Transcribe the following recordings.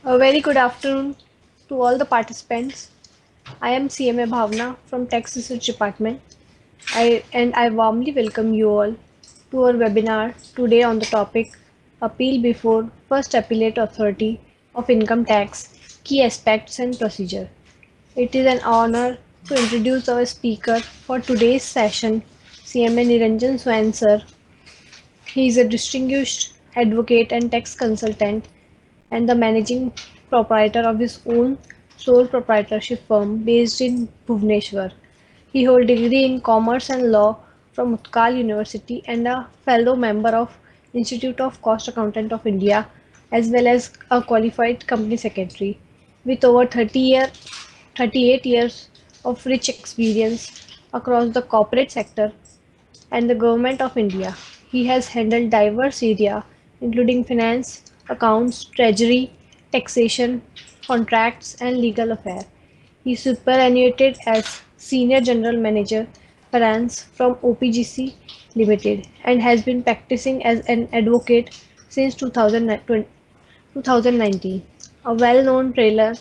A very good afternoon to all the participants. I am CMA Bhavna from Tax Research Department. I warmly welcome you all to our webinar today on the topic Appeal before First Appellate Authority of Income Tax Key Aspects and Procedure. It is an honor to introduce our speaker for today's session, CMA Niranjan Swain sir. He is a distinguished advocate and tax consultant and the managing proprietor of his own sole proprietorship firm based in Bhubaneswar. He holds degree in Commerce and Law from Utkal University and a fellow member of Institute of Cost Accountant of India as well as a qualified company secretary. With over 38 years of rich experience across the corporate sector, and the Government of India. He has handled diverse areas including finance, accounts, treasury, taxation, contracts and legal affairs. He superannuated as Senior General Manager Finance from OPGC Limited and has been practicing as an advocate since 2019. A well-known trailer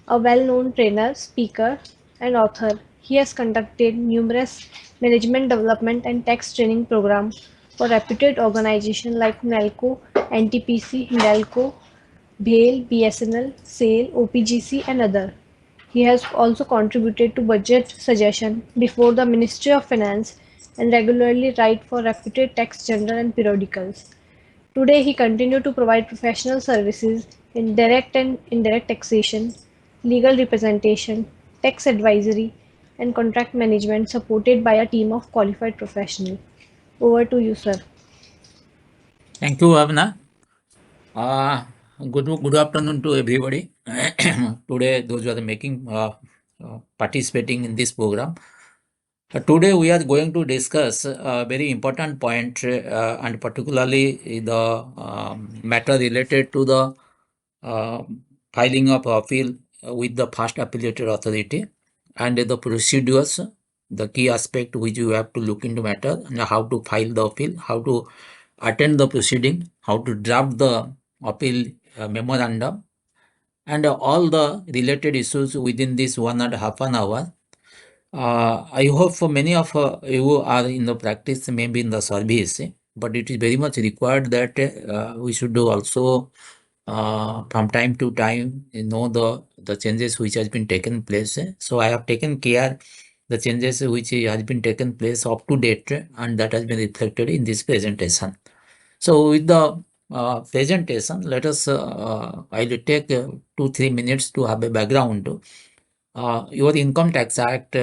a well-known trainer, speaker, and author, he has conducted numerous management development and tax training programs for reputed organizations like NALCO, NTPC, Hindalco, BHAL, BSNL, SAIL, OPGC, and others. He has also contributed to budget suggestion before the Ministry of Finance and regularly write for reputed tax journal and periodicals. Today he continues to provide professional services in direct and indirect taxation, legal representation, tax advisory, and contract management supported by a team of qualified professionals. Over to you, sir. Thank you, Avna. Good afternoon to everybody. Today, those who are participating in this program. Today, we are going to discuss a very important point, and particularly the matter related to the uh, filing of appeal with the first appellate authority and the procedures, the key aspect which you have to look into matter, and how to file the appeal, how to attend the proceeding, how to draft the appeal memorandum, and all the related issues within this 1.5 an hour. I hope for many of you are in the practice, maybe in the service, but it is very much required that we should do also from time to time know the changes which has been taken place. So I have taken care the changes which has been taken place up to date, and that has been reflected in this presentation. So with the presentation, let us I will take 2-3 minutes to have a background. Your Income Tax Act,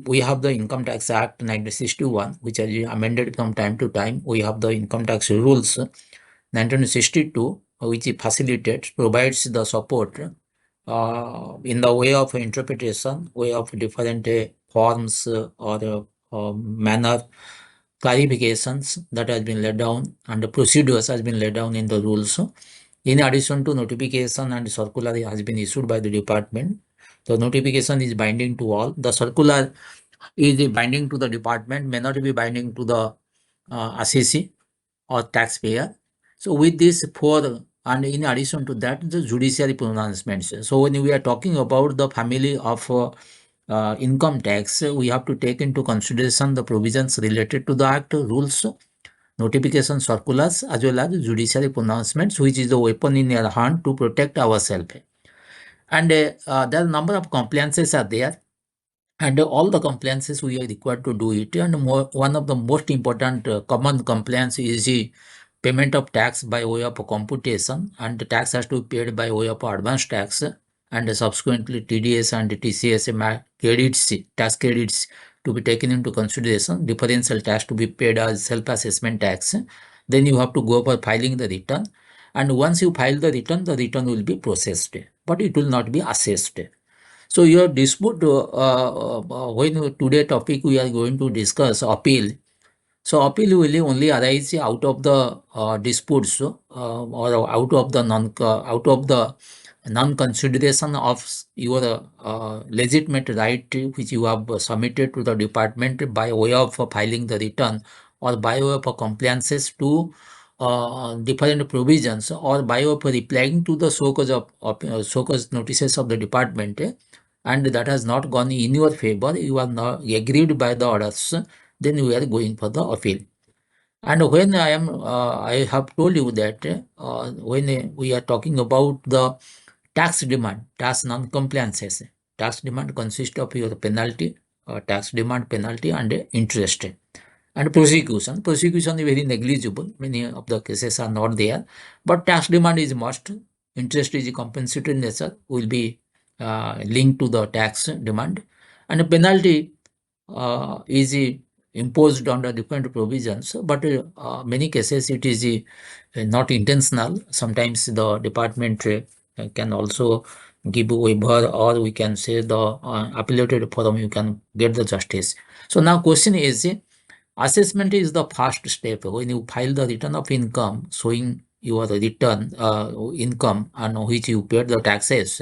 we have the Income Tax Act 1961, which has been amended from time to time. We have the Income Tax Rules 1962, which facilitates, provides the support in the way of interpretation, way of different forms or manner clarifications that has been laid down, and the procedures has been laid down in the rules. In addition to notification and circular has been issued by the department. The notification is binding to all. The circular is binding to the department, may not be binding to the assessee or taxpayer. So with this four, and in addition to that, the judiciary pronouncements. So when we are talking about the family of income tax, we have to take into consideration the provisions related to the act, rules, notification circulars, as well as judiciary pronouncements, which is the weapon in your hand to protect ourselves. And there are a number of compliances are there, and all the compliances we are required to do it. And one of the most important common compliance is the payment of tax by way of computation, and the tax has to be paid by way of advance tax, and subsequently TDS and TCS credits, tax credits to be taken into consideration, differential tax to be paid as self-assessment tax. Then you have to go for filing the return, and once you file the return will be processed, but it will not be assessed. So your dispute, when today topic we are going to discuss appeal. So appeal will only arise out of the disputes or out of the non consideration of your legitimate right which you have submitted to the department by way of filing the return or by way of compliances to different provisions or by of replying to the show cause notices of the department, and that has not gone in your favor, you are not aggrieved by the orders, then you are going for the appeal. And when I have told you that when we are talking about the tax demand, tax non-compliances, tax demand consists of your penalty, tax demand penalty and interest. And prosecution. Prosecution is very negligible. Many of the cases are not there. But tax demand is must. Interest is compensatory nature, will be linked to the tax demand. And penalty is imposed under different provisions. But many cases it is not intentional. Sometimes the department can also give a waiver, or we can say the appellate forum you can get the justice. So now question is, assessment is the first step when you file the return of income showing your return income on which you paid the taxes,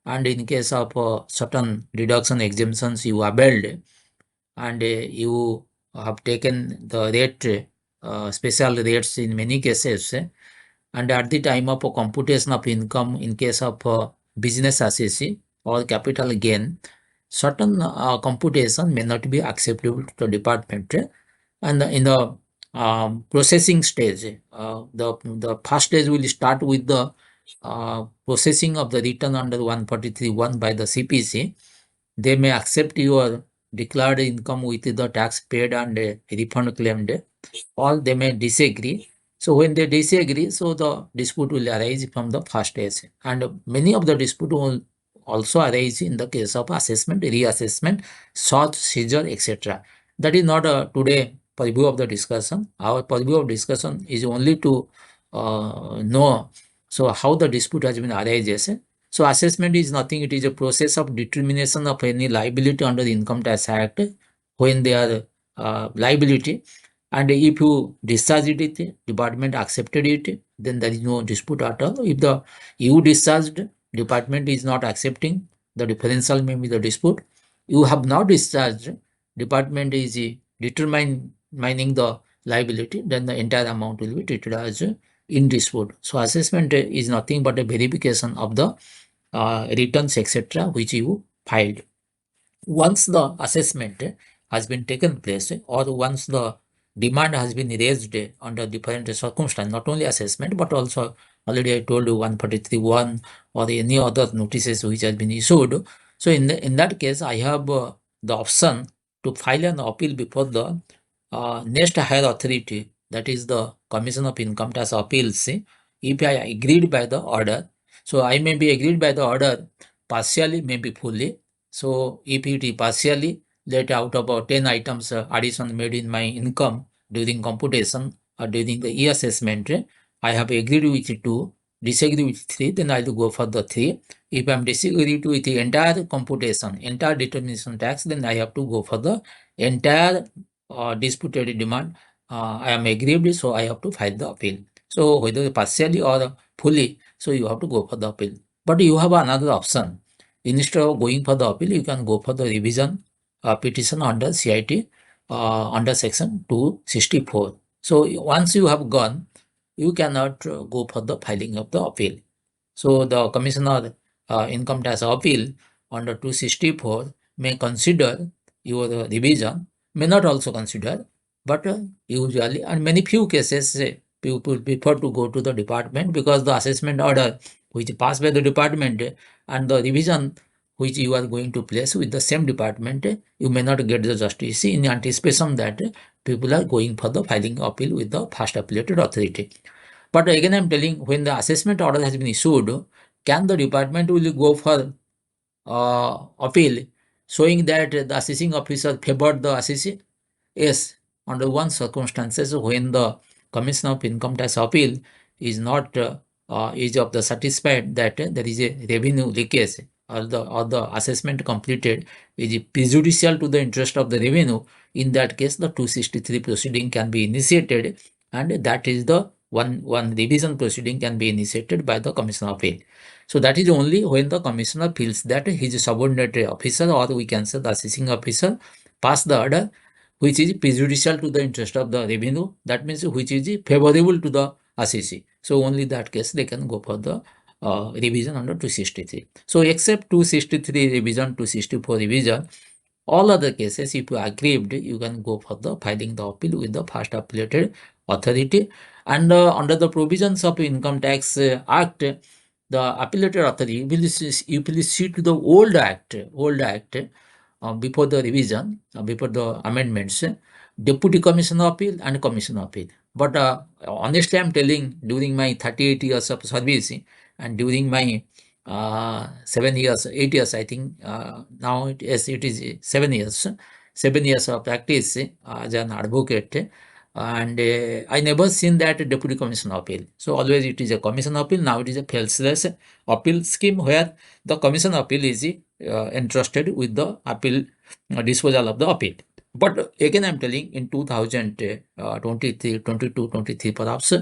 and in case of certain deduction exemptions you availed, and you have taken the rate, special rates in many cases, and at the time of computation of income in case of business assessee or capital gain, certain computation may not be acceptable to the department, and in the processing stage, the first stage will start with the processing of the return under 143(1) by the CPC. They may accept your declared income with the tax paid and refund claimed, or they may disagree. So when they disagree, so the dispute will arise from the first stage, and many of the dispute will also arise in the case of assessment, reassessment, search, seizure, etc. That is not today purview of the discussion. Our purview of discussion is only to know so how the dispute has been arises. So assessment is nothing. It is a process of determination of any liability under the Income Tax Act when they are liability. And if you discharged it, department accepted it, then there is no dispute at all. If the you discharged, department is not accepting, the differential may be the dispute. You have not discharged, department is determining the liability, then the entire amount will be treated as in dispute. So assessment is nothing but a verification of the returns, etc., which you filed. Once the assessment has been taken place, or once the demand has been raised under different circumstances, not only assessment but also already I told you 143(1) or any other notices which has been issued. So in that case, I have the option to file an appeal before the next higher authority, that is the Commission of Income Tax Appeals, if I agreed by the order. So I may be agreed by the order partially, maybe fully. So if it is partially, let out of 10 items addition made in my income during computation or during the e-assessment, I have agreed with 2, disagree with 3, then I will go for the 3. If I am disagreed with the entire computation, entire determination tax, then I have to go for the entire disputed demand. I am aggrieved, so I have to file the appeal. So whether partially or fully, so you have to go for the appeal. But you have another option. Instead of going for the appeal, you can go for the revision petition under CIT under section 264. So once you have gone, you cannot go for the filing of the appeal. So the Commissioner Income Tax Appeal under 264 may consider your revision, may not also consider, but usually, and many few cases, people prefer to go to the department, because the assessment order which passed by the department and the revision which you are going to place with the same department, you may not get the justice in anticipation that people are going for the filing appeal with the first appellated authority. But again, I'm telling, when the assessment order has been issued, can the department will go for appeal, showing that the assessing officer favored the assessee? Yes, under one circumstances, when the Commission of Income Tax Appeal is not is of the satisfied that there is a revenue leakage, or the assessment completed is prejudicial to the interest of the revenue. In that case, the 263 proceeding can be initiated, and that is the one revision proceeding can be initiated by the Commissioner of Appeal. So that is only when the commissioner feels that his subordinate officer, or we can say the assessing officer, passed the order which is prejudicial to the interest of the revenue. That means which is favorable to the assessee. So only that case they can go for the revision under 263. So except 263 revision, 264 revision, all other cases, if you aggrieved, you can go for the filing the appeal with the first appellated authority. And under the provisions of Income Tax Act, the appellated authority will see to the old act before the revision, before the amendments, Deputy Commissioner Appeal and Commissioner Appeal. But honestly, I'm telling, during my 38 years of service and during my 7 years, 8 years, I think now it is 7 years, 7 years of practice as an advocate. And I never seen that Deputy Commissioner Appeal. So always it is a Commission Appeal. Now it is a faceless appeal scheme where the Commission Appeal is entrusted with the appeal disposal of the appeal. But again, I'm telling, in 2023, 22, 23 perhaps,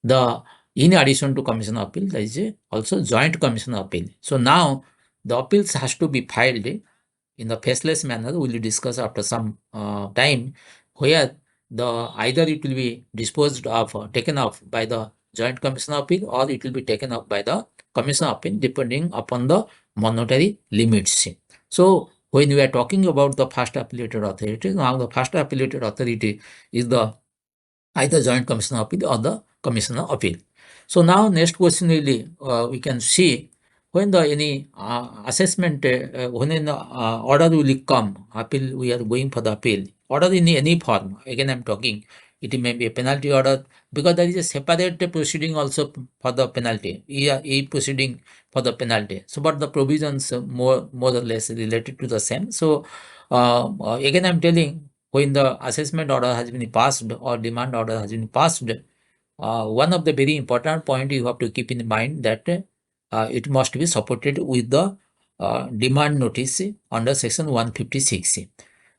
the in addition to Commission Appeal, there is also Joint Commission Appeal. So now the appeals has to be filed in the faceless manner. We will discuss after some time, where the either it will be disposed of or taken off by the Joint Commission Appeal, or it will be taken up by the Commission Appeal, depending upon the monetary limits. So when we are talking about the first appellated authority, now the first appellated authority is the either Joint Commissioner Appeal or the Commissioner Appeal. So now next question will be, we can see when the any assessment, when an order will come, appeal, we are going for the appeal, order in any form, again I'm talking, it may be a penalty order, because there is a separate proceeding also for the penalty, a proceeding for the penalty. So but the provisions more or less related to the same. So again I'm telling, when the assessment order has been passed or demand order has been passed, one of the very important point you have to keep in mind that it must be supported with the demand notice under section 156.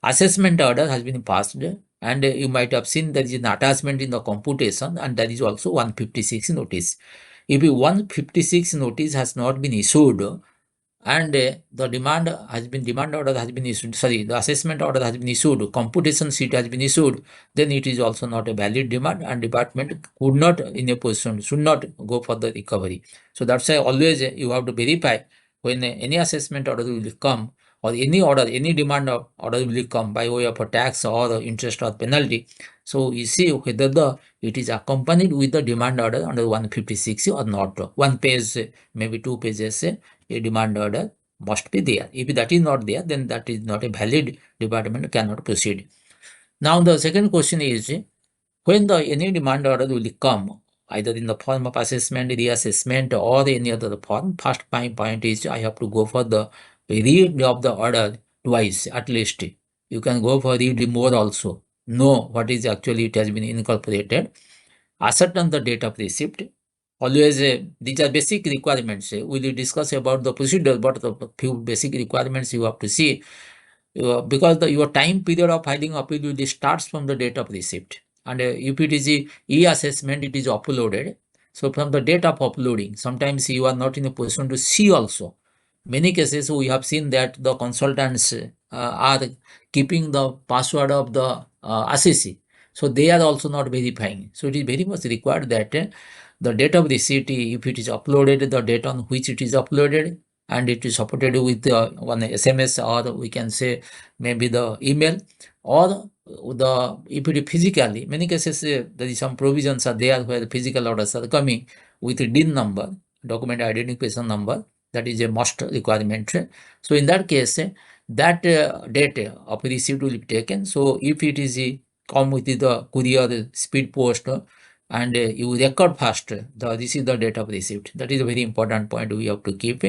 Assessment order has been passed, and you might have seen there is an attachment in the computation, and there is also 156 notice. If 156 notice has not been issued, and the demand order has been issued, sorry, the assessment order has been issued, computation sheet has been issued, then it is also not a valid demand, and department could not in a position, should not go for the recovery. So that's why always you have to verify when any assessment order will come, or any order, any demand order will come by way of a tax or interest or penalty. So you see whether it is accompanied with the demand order under 156 or not. One page, maybe 2 pages, a demand order must be there. If that is not there, then that is not a valid, department cannot proceed. Now the second question is, when the any demand order will come, either in the form of assessment, reassessment, or any other form, first my point is I have to go for the read of the order twice at least. You can go for read more also. Know what is actually it has been incorporated. Ascertain the date of receipt. Always, these are basic requirements. We will discuss about the procedure, but the few basic requirements you have to see, because your time period of filing appeal will starts from the date of receipt. And if it is e-assessment, it is uploaded. So from the date of uploading, sometimes you are not in a position to see also. Many cases we have seen that the consultants are keeping the password of the assessee. So they are also not verifying. So it is very much required that the date of receipt, if it is uploaded, the date on which it is uploaded, and it is supported with one SMS, or we can say maybe the email, or the if it is physically, many cases there is some provisions are there where the physical orders are coming with a DIN number, document identification number, that is a must requirement. So in that case, that date of receipt will be taken. So if it is come with the courier speed post, and you record fast, this is the date of receipt. That is a very important point we have to keep.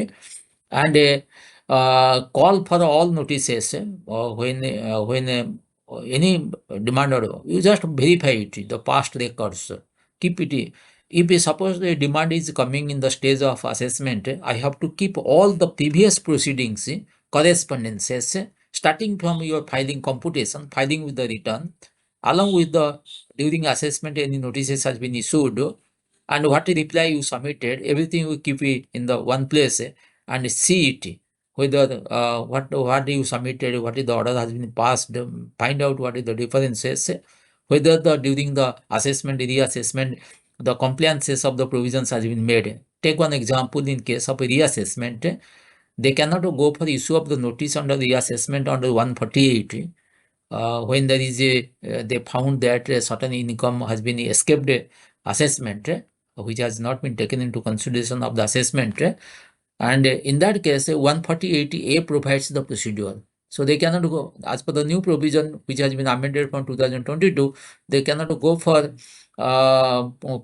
And call for all notices when any demand order, you just verify it, the past records, keep it. If suppose the demand is coming in the stage of assessment, I have to keep all the previous proceedings, correspondences, starting from your filing computation, filing with the return, along with the during assessment any notices has been issued, and what reply you submitted, everything we keep it in the one place and see it. whether what you submitted, what is the order has been passed, find out what is the differences, whether during the assessment, reassessment, the compliances of the provisions has been made. Take one example in case of reassessment, they cannot go for issue of the notice under reassessment under 148 when there is they found that a certain income has been escaped assessment, which has not been taken into consideration of the assessment, and in that case 148A provides the procedure. So they cannot go as per the new provision which has been amended from 2022. They cannot go for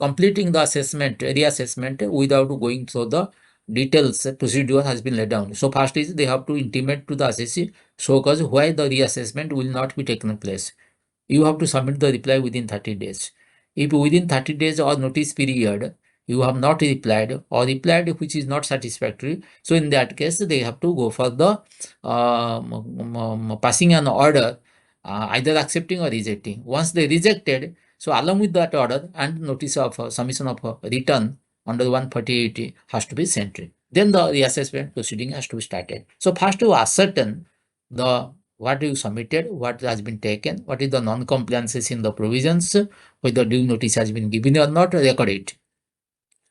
completing the assessment, reassessment, without going through the details. Procedure has been laid down. So first is they have to intimate to the assessee so cause why the reassessment will not be taken place. You have to submit the reply within 30 days. If within 30 days or notice period you have not replied or replied which is not satisfactory, so in that case they have to go for the passing an order, either accepting or rejecting. Once they rejected, so along with that order and notice of submission of return under 148 has to be sent. Then the reassessment proceeding has to be started. So first to ascertain the what you submitted, what has been taken, what is the non-compliances in the provisions, whether due notice has been given or not, record it.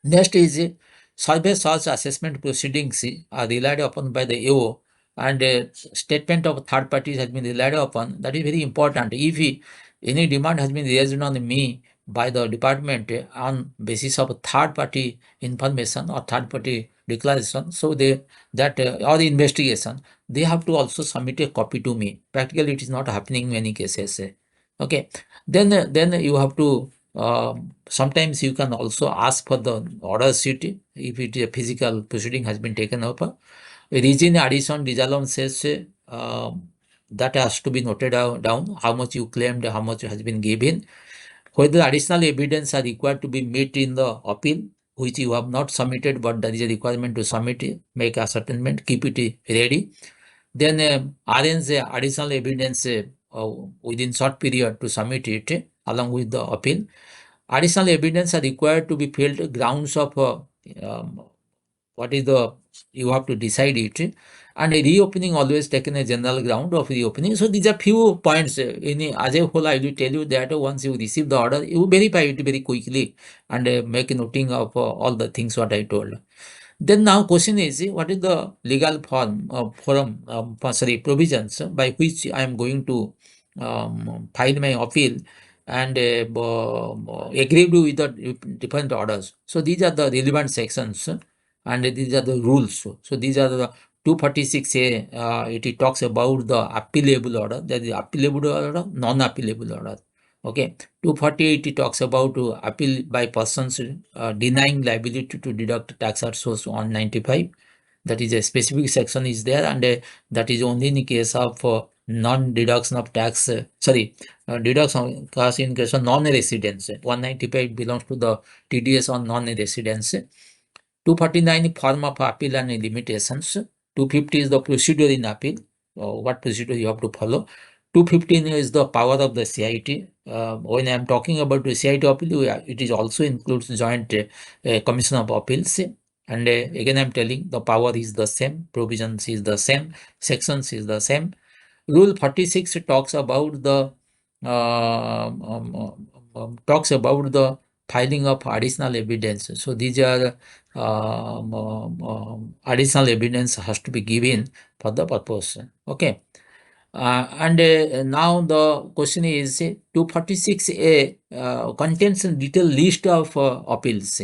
Next is survey source assessment proceedings are relied upon by the AO, and statement of third parties has been relied upon. That is very important. If any demand has been raised on me by the department on basis of third party information or third party declaration, so they that or the investigation, they have to also submit a copy to me. Practically, it is not happening in many cases. Okay, then you have to sometimes you can also ask for the order sheet if it is a physical proceeding has been taken over. Region addition disallowance says that has to be noted down how much you claimed, how much has been given. Whether additional evidence are required to be met in the appeal, which you have not submitted, but there is a requirement to submit it, make ascertainment, keep it ready. Then arrange additional evidence within short period to submit it along with the appeal. Additional evidence are required to be filled grounds of um, what is the you have to decide it, and a reopening always taken a general ground of reopening. So these are few points in as a whole. I will tell you that once you receive the order, you verify it very quickly and make a noting of all the things what I told. Then now question is what is the legal provisions by which I am going to file my appeal and agree with the different orders. So these are the relevant sections and these are the rules. So these are the 246A. It talks about the appealable order. That is appealable order, non-appealable order. Okay, 248 talks about appeal by persons denying liability to deduct tax at source 195. That is a specific section is there, and that is only in case of non-deduction of tax. Deduction cost in case of non-residence. 195 belongs to the TDS on non-residence. 249 form of appeal and limitations. 250 is the procedure in appeal, what procedure you have to follow. 215 is the power of the CIT. When I am talking about the CIT appeal, it is also includes joint commission of appeals. And again, I am telling the power is the same, provisions is the same, sections is the same. Rule 46 talks about the filing of additional evidence. So these are additional evidence has to be given for the purpose. Okay. And now the question is 246A contains a detailed list of appeals.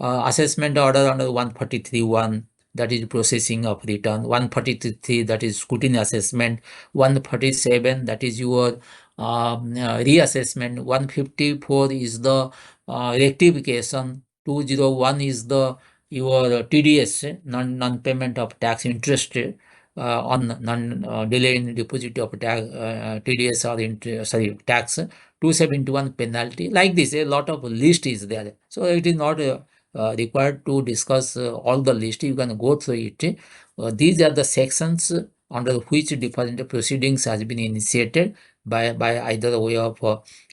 Assessment order under 143.1, that is processing of return. 143, that is scrutiny assessment. 147, that is your reassessment. 154 is the rectification. 201 is the your TDS, non-payment of tax interest on delay in deposit of TDS or tax. 271 penalty. Like this, a lot of list is there. So it is not required to discuss all the list. You can go through it. These are the sections under which different proceedings has been initiated by either way of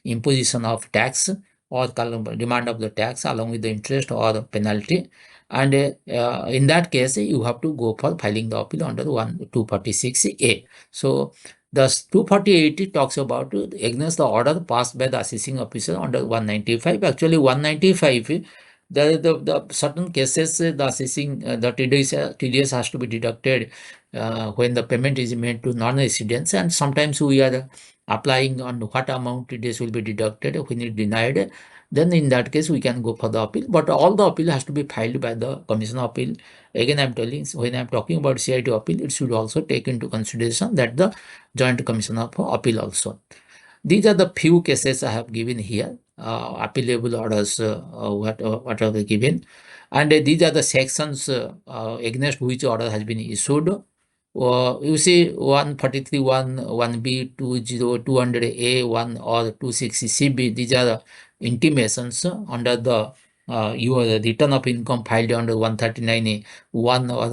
imposition of tax or demand of the tax along with the interest or the penalty. And in that case, you have to go for filing the appeal under 246A. So the 248 talks about against the order passed by the assessing officer under 195. Actually, 195, the certain cases, the assessing, the TDS has to be deducted when the payment is made to non-residents, and sometimes we are applying on what amount TDS will be deducted when it denied. Then in that case, we can go for the appeal, but all the appeal has to be filed by the Commission of Appeal. Again, I'm telling, when I'm talking about CIT appeal, it should also take into consideration that the Joint Commission of Appeal also. These are the few cases I have given here, appealable orders, what are they given, and these are the sections against which order has been issued. You see 143, 1B, 200A, 1 or 260CB, these are the intimations under the your return of income filed under 139A, 1 or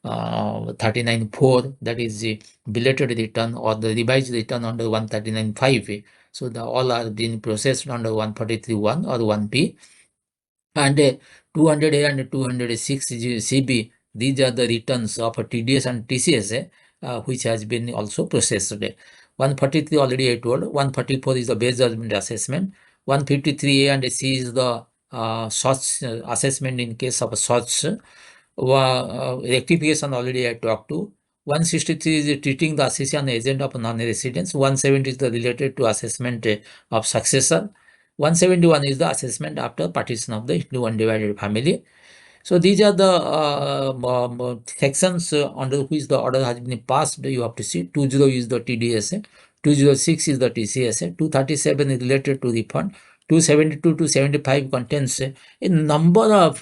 139.4, that is the belated return, or the revised return under 139.5. So the all are being processed under 143.1 or 1B. And 200A and 206CB, these are the returns of TDS and TCS, which has been also processed. 143 already I told, 144 is the base judgment assessment, 153A and C is the such assessment in case of such. Rectification already I talked to. 163 is treating the assessment agent of non-residents. 170 is the related to assessment of successor. 171 is the assessment after partition of the into undivided family. So these are the sections under which the order has been passed. You have to see 20 is the TDS, 206 is the TCS, 237 is related to refund, 272 to 75 contains a number of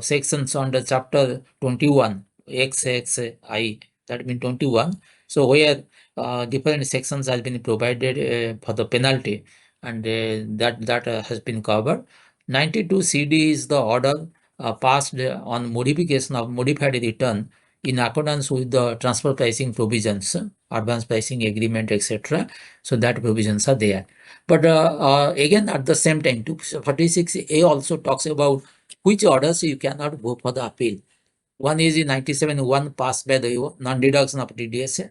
sections under chapter 21 XXI, that means 21. So where different sections has been provided for the penalty, and that has been covered. 92 CD is the order passed on modification of modified return in accordance with the transfer pricing provisions, advance pricing agreement, etc. So that provisions are there. But again, at the same time, 246A also talks about which orders you cannot go for the appeal. One is in 97(1) passed by the non-deduction of TDS.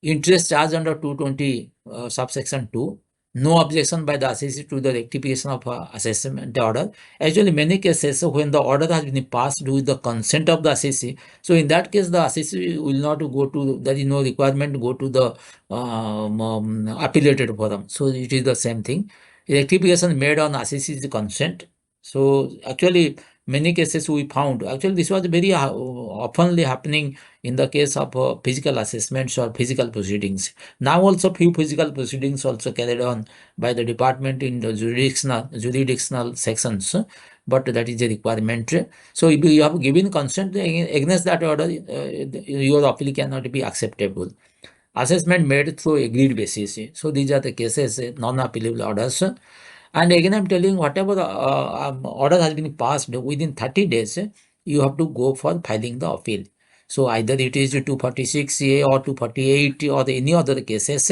Interest charge under 220 subsection 2. No objection by the assessee to the rectification of assessment order. Actually, many cases when the order has been passed with the consent of the assessee, so in that case the assessee will not go to, there is no requirement to go to the appellated forum. So it is the same thing. Rectification made on assessee's consent. So actually many cases we found, actually this was very oftenly happening in the case of physical assessments or physical proceedings. Now also few physical proceedings also carried on by the department in the jurisdictional sections, but that is a requirement. So if you have given consent against that order, your appeal cannot be acceptable. Assessment made through agreed basis. So these are the cases, non-appealable orders. And again, I'm telling, whatever order has been passed within 30 days, you have to go for filing the appeal. So either it is 246A or 248 or any other cases,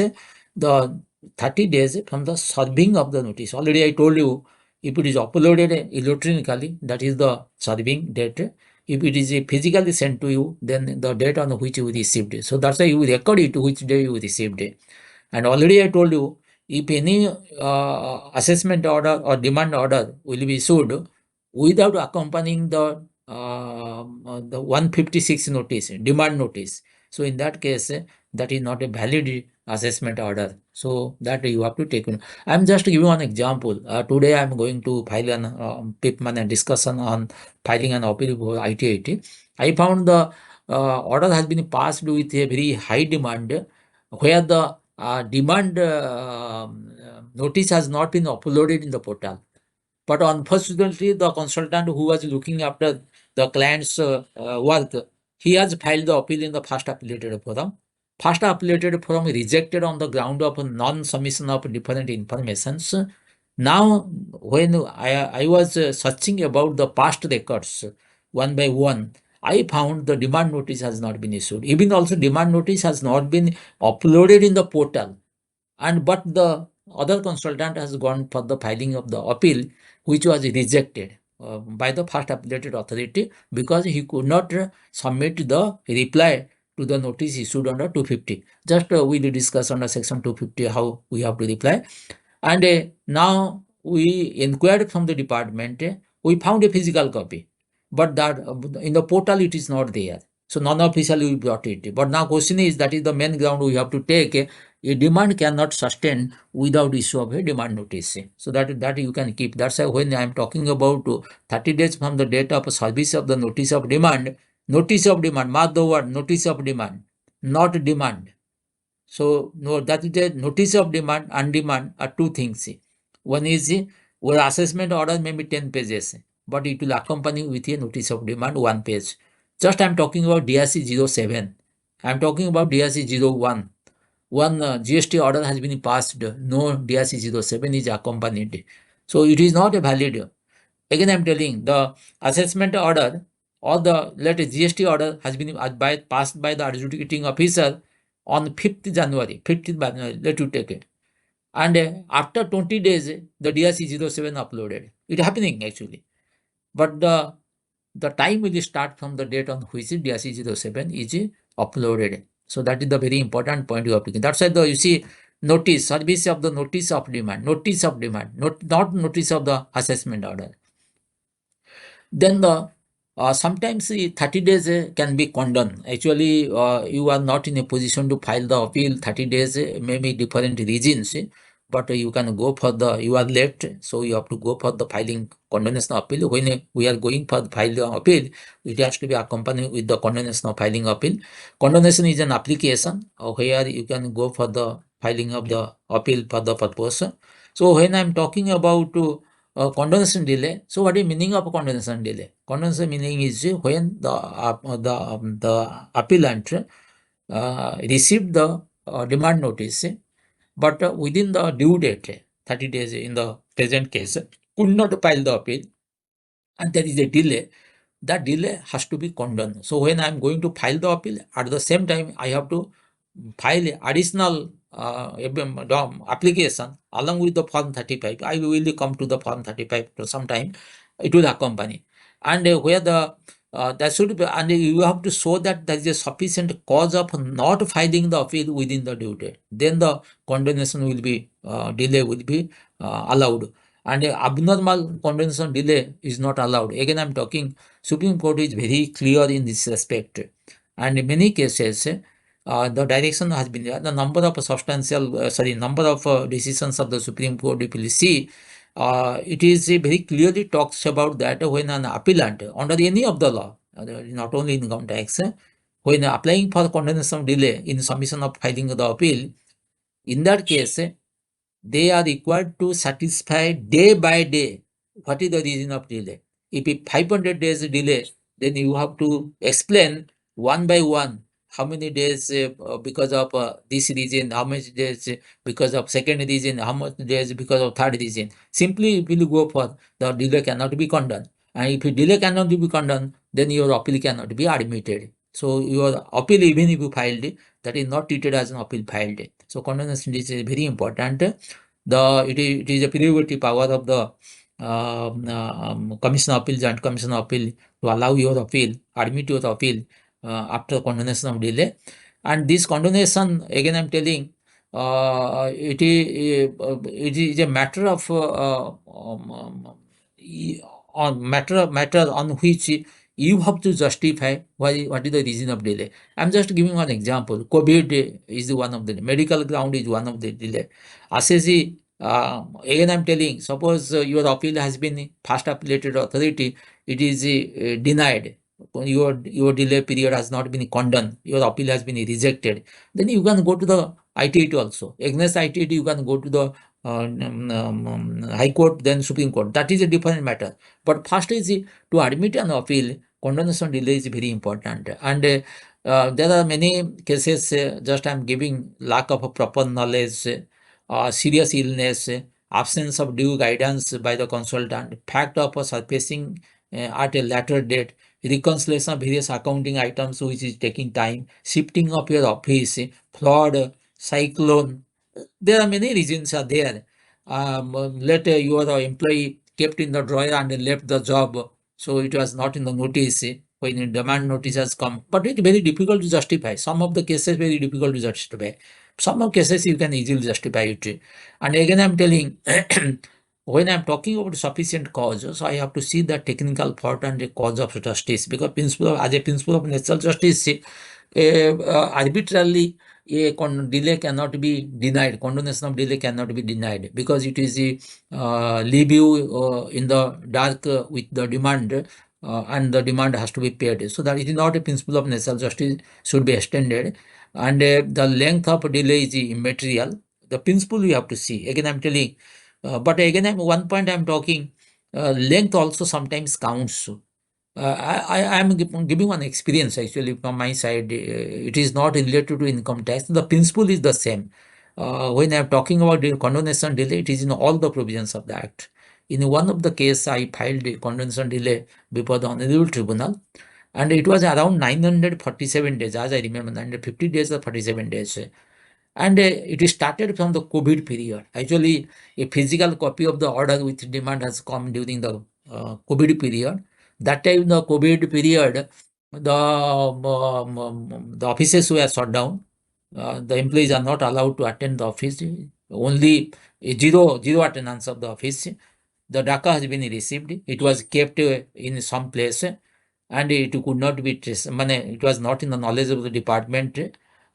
the 30 days from the serving of the notice. Already I told you, if it is uploaded electronically, that is the serving date. If it is physically sent to you, then the date on which you received it. So that's why you record it which day you received it. And already I told you, if any assessment order or demand order will be issued without accompanying the 156 notice, demand notice, so in that case, that is not a valid assessment order. So that you have to take. I'm just giving one example. Today I'm going to file an PIPMAN discussion on filing an appeal for ITIT. I found the order has been passed with a very high demand, where the demand notice has not been uploaded in the portal. But unfortunately, the consultant who was looking after the client's work, he has filed the appeal in the first appellated forum. First appellated forum rejected on the ground of non-submission of different informations. Now, when I was searching about the past records one by one, I found the demand notice has not been issued. Even also demand notice has not been uploaded in the portal. And but the other consultant has gone for the filing of the appeal, which was rejected by the first appellated authority because he could not submit the reply to the notice issued under 250. Just we will discuss under section 250 how we have to reply. And now we inquired from the department, we found a physical copy, but that in the portal it is not there. So non-officially we brought it. But now question is, that is the main ground we have to take. A demand cannot sustain without issue of a demand notice. So that you can keep. That's why when I am talking about 30 days from the date of service of the notice of demand, mark the word notice of demand, not demand. So no, that is a notice of demand and demand are two things. One is where assessment order may be 10 pages, but it will accompany with a notice of demand 1 page. Just I am talking about DRC 07. I am talking about DRC 01. One GST order has been passed, no DRC 07 is accompanied. So it is not a valid. Again, I am telling the assessment order or the latest GST order has been passed by the adjudicating officer on 5th January. 5th January, let you take it. And after 20 days, the DRC 07 uploaded. It happening actually. But the time will start from the date on which DRC 07 is uploaded. So that is the very important point you have to get. That's why you see notice, service of the notice of demand, not notice of the assessment order. Then the sometimes 30 days can be condoned. Actually, you are not in a position to file the appeal. 30 days may be different reasons, but you can go for the, you are late, so you have to go for the filing condemnation appeal. When we are going for the filing appeal, it has to be accompanied with the condemnation of filing appeal. Condemnation is an application where you can go for the filing of the appeal for the purpose. So when I am talking about condonation delay. So what is meaning of condonation delay? Condonation meaning is when the appellant received the demand notice, but within the due date, 30 days in the present case, could not file the appeal, and there is a delay. That delay has to be condoned. So when I am going to file the appeal, at the same time I have to file additional application along with the form 35. I will come to the form 35 to some time. It will accompany, and where the that should be, and you have to show that there is a sufficient cause of not filing the appeal within the due date. Then the condemnation will be delay will be allowed, and abnormal condemnation delay is not allowed. Again, I am talking, Supreme Court is very clear in this respect, and in many cases the direction has been there. The number of number of decisions of the Supreme Court, if you see, it is very clearly talks about that when an appellant under any of the law, not only income tax, when applying for condemnation delay in submission of filing the appeal, in that case they are required to satisfy day by day what is the reason of delay. If it 500 days delay, then you have to explain one by one how many days because of this reason, how much days because of second reason, how much days because of third reason. Simply if you go for the delay cannot be condoned, and if delay cannot be condoned, then your appeal cannot be admitted. So your appeal, even if you filed, that is not treated as an appeal filed. So condemnation is very important. It is a prerogative power of the Commission of Appeal, Joint Commission of Appeal, to allow your appeal, admit your appeal after condemnation of delay. And this condemnation, again I am telling, it is a matter of matter on which you have to justify what is the reason of delay. I am just giving one example. COVID is one of the medical ground is one of the delay. Assessee, again I am telling, suppose your appeal has been first appellated authority, it is denied. Your delay period has not been condoned, your appeal has been rejected, then you can go to the ITT also. Against ITT, you can go to the High Court, then Supreme Court. That is a different matter. But first is to admit an appeal, condonation delay is very important. And there are many cases, just I am giving lack of proper knowledge, serious illness, absence of due guidance by the consultant, fact of surfacing at a later date, reconciliation of various accounting items which is taking time, shifting of your office, fraud, cyclone, there are many reasons are there. Let your employee kept in the drawer and left the job, so it was not in the notice when the demand notice has come. But it's very difficult to justify. Some of the cases very difficult to justify. Some of cases you can easily justify it. And again, I'm telling, when I'm talking about sufficient cause, so I have to see the technical part and the cause of justice, because as a principle of natural justice, arbitrarily a delay cannot be denied, condonation of delay cannot be denied, because it is the leave you in the dark with the demand, and the demand has to be paid. So that it is not a principle of natural justice should be extended, and the length of delay is immaterial. The principle we have to see. Again, I'm telling, but again, one point I'm talking, length also sometimes counts. I am giving one experience actually from my side. It is not related to income tax. The principle is the same. When I am talking about the condonation delay, it is in all the provisions of the Act. In one of the case, I filed a condonation delay before the Honorable Tribunal, and it was around 947 days, as I remember, 950 days or 47 days. And it started from the COVID period. Actually, a physical copy of the order with demand has come during the COVID period. That time, the COVID period, the offices were shut down. The employees are not allowed to attend the office. Only zero attendance of the office. The DACA has been received. It was kept in some place, and it could not be traced. It was not in the knowledge of the department,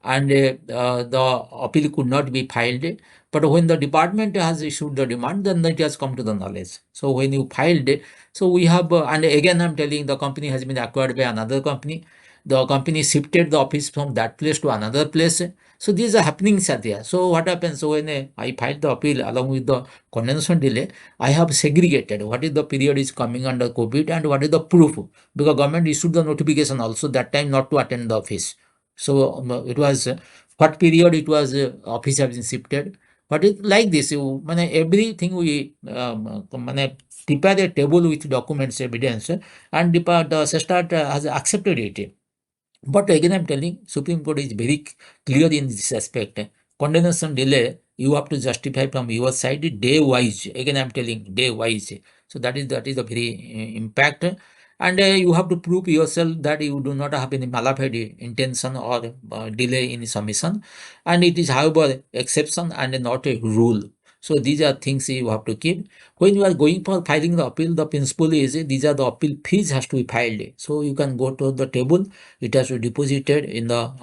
and the appeal could not be filed. But when the department has issued the demand, then it has come to the knowledge. So when you filed it, so we have, and again I'm telling, the company has been acquired by another company. The company shifted the office from that place to another place. So these are happenings are there. So what happens? So when I filed the appeal along with the condemnation delay, I have segregated what is the period is coming under COVID and what is the proof, because government issued the notification also that time not to attend the office. So it was what period it was office has been shifted. But it like this, everything we prepare a table with documents, evidence, and the start has accepted it. But again, I'm telling, Supreme Court is very clear in this aspect. Condemnation delay, you have to justify from your side day wise. Again, I'm telling day wise. So that is a very impact, and you have to prove yourself that you do not have any malafide intention or delay in submission, and it is however exception and not a rule. So these are things you have to keep. When you are going for filing the appeal, the principle is these are the appeal fees has to be filed. So you can go to the table, it has to be deposited in the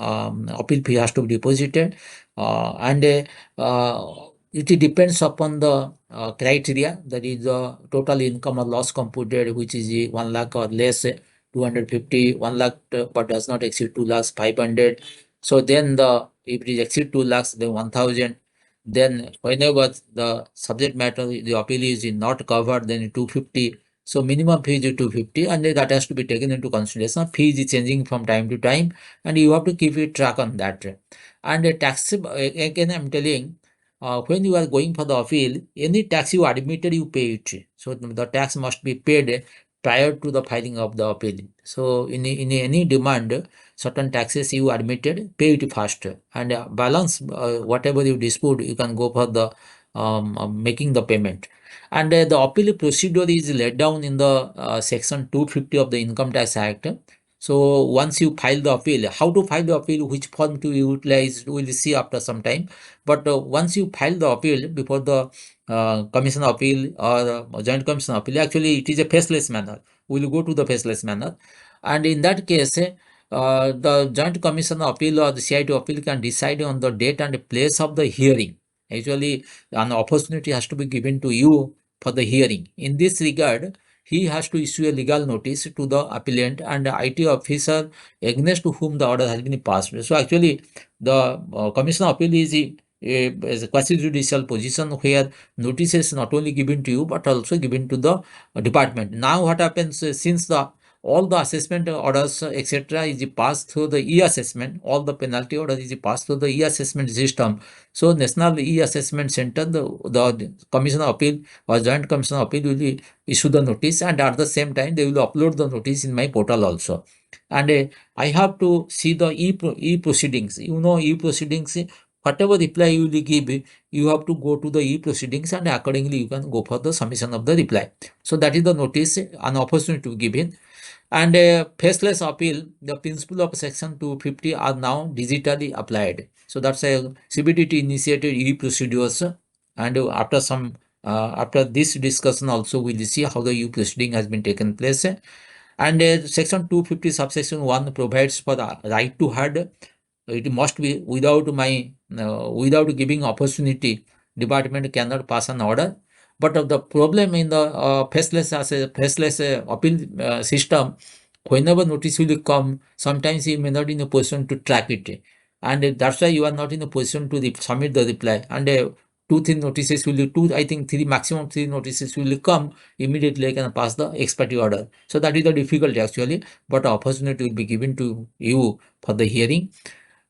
appeal fee has to be deposited, and it depends upon the criteria, that is the total income or loss computed, which is 1 lakh or less, 250, 1 lakh, but does not exceed 2 lakhs 500. So then the if it is exceed 2 lakhs, then 1000. Then whenever the subject matter the appeal is not covered, then 250. So minimum fee is 250, and that has to be taken into consideration. Fees is changing from time to time, and you have to keep it track on that. And a tax, again I'm telling, when you are going for the appeal, any tax you admitted, you pay it. So the tax must be paid prior to the filing of the appeal. So in any demand, certain taxes you admitted, pay it first, and balance whatever you dispute, you can go for the making the payment. And the appeal procedure is laid down in the section 250 of the Income Tax Act. So once you file the appeal, how to file the appeal, which form to utilize, we will see after some time. But once you file the appeal before the commission appeal or joint commission appeal, actually it is a faceless manner. We will go to the faceless manner, and in that case, the joint commission appeal or the CIT appeal can decide on the date and place of the hearing. Actually, an opportunity has to be given to you for the hearing. In this regard, he has to issue a legal notice to the appellant and the IT officer against whom the order has been passed. So actually, the commission appeal is a quasi-judicial position where notice is not only given to you but also given to the department. Now what happens, since the all the assessment orders etc. is passed through the e-assessment, all the penalty orders is passed through the e-assessment system. So National E-Assessment Center, the Commission of Appeal or Joint Commission of Appeal will issue the notice, and at the same time they will upload the notice in my portal also. And I have to see the e-proceedings. You know, e-proceedings, whatever reply you will give, you have to go to the e-proceedings and accordingly you can go for the submission of the reply. So that is the notice, an opportunity to give in. And faceless appeal, the principle of section 250 are now digitally applied. So that's a CBDT initiated e-procedures, and after this discussion also we will see how the e-proceeding has been taken place. And section 250 subsection 1 provides for the right to heard. It must be without giving opportunity, department cannot pass an order. But the problem in the faceless appeal system, whenever notice will come, sometimes you may not in a position to track it, and that's why you are not in a position to submit the reply. And two, three notices will I think three, maximum three notices will come immediately. I can pass the expiry order. So that is the difficulty actually, but opportunity will be given to you for the hearing.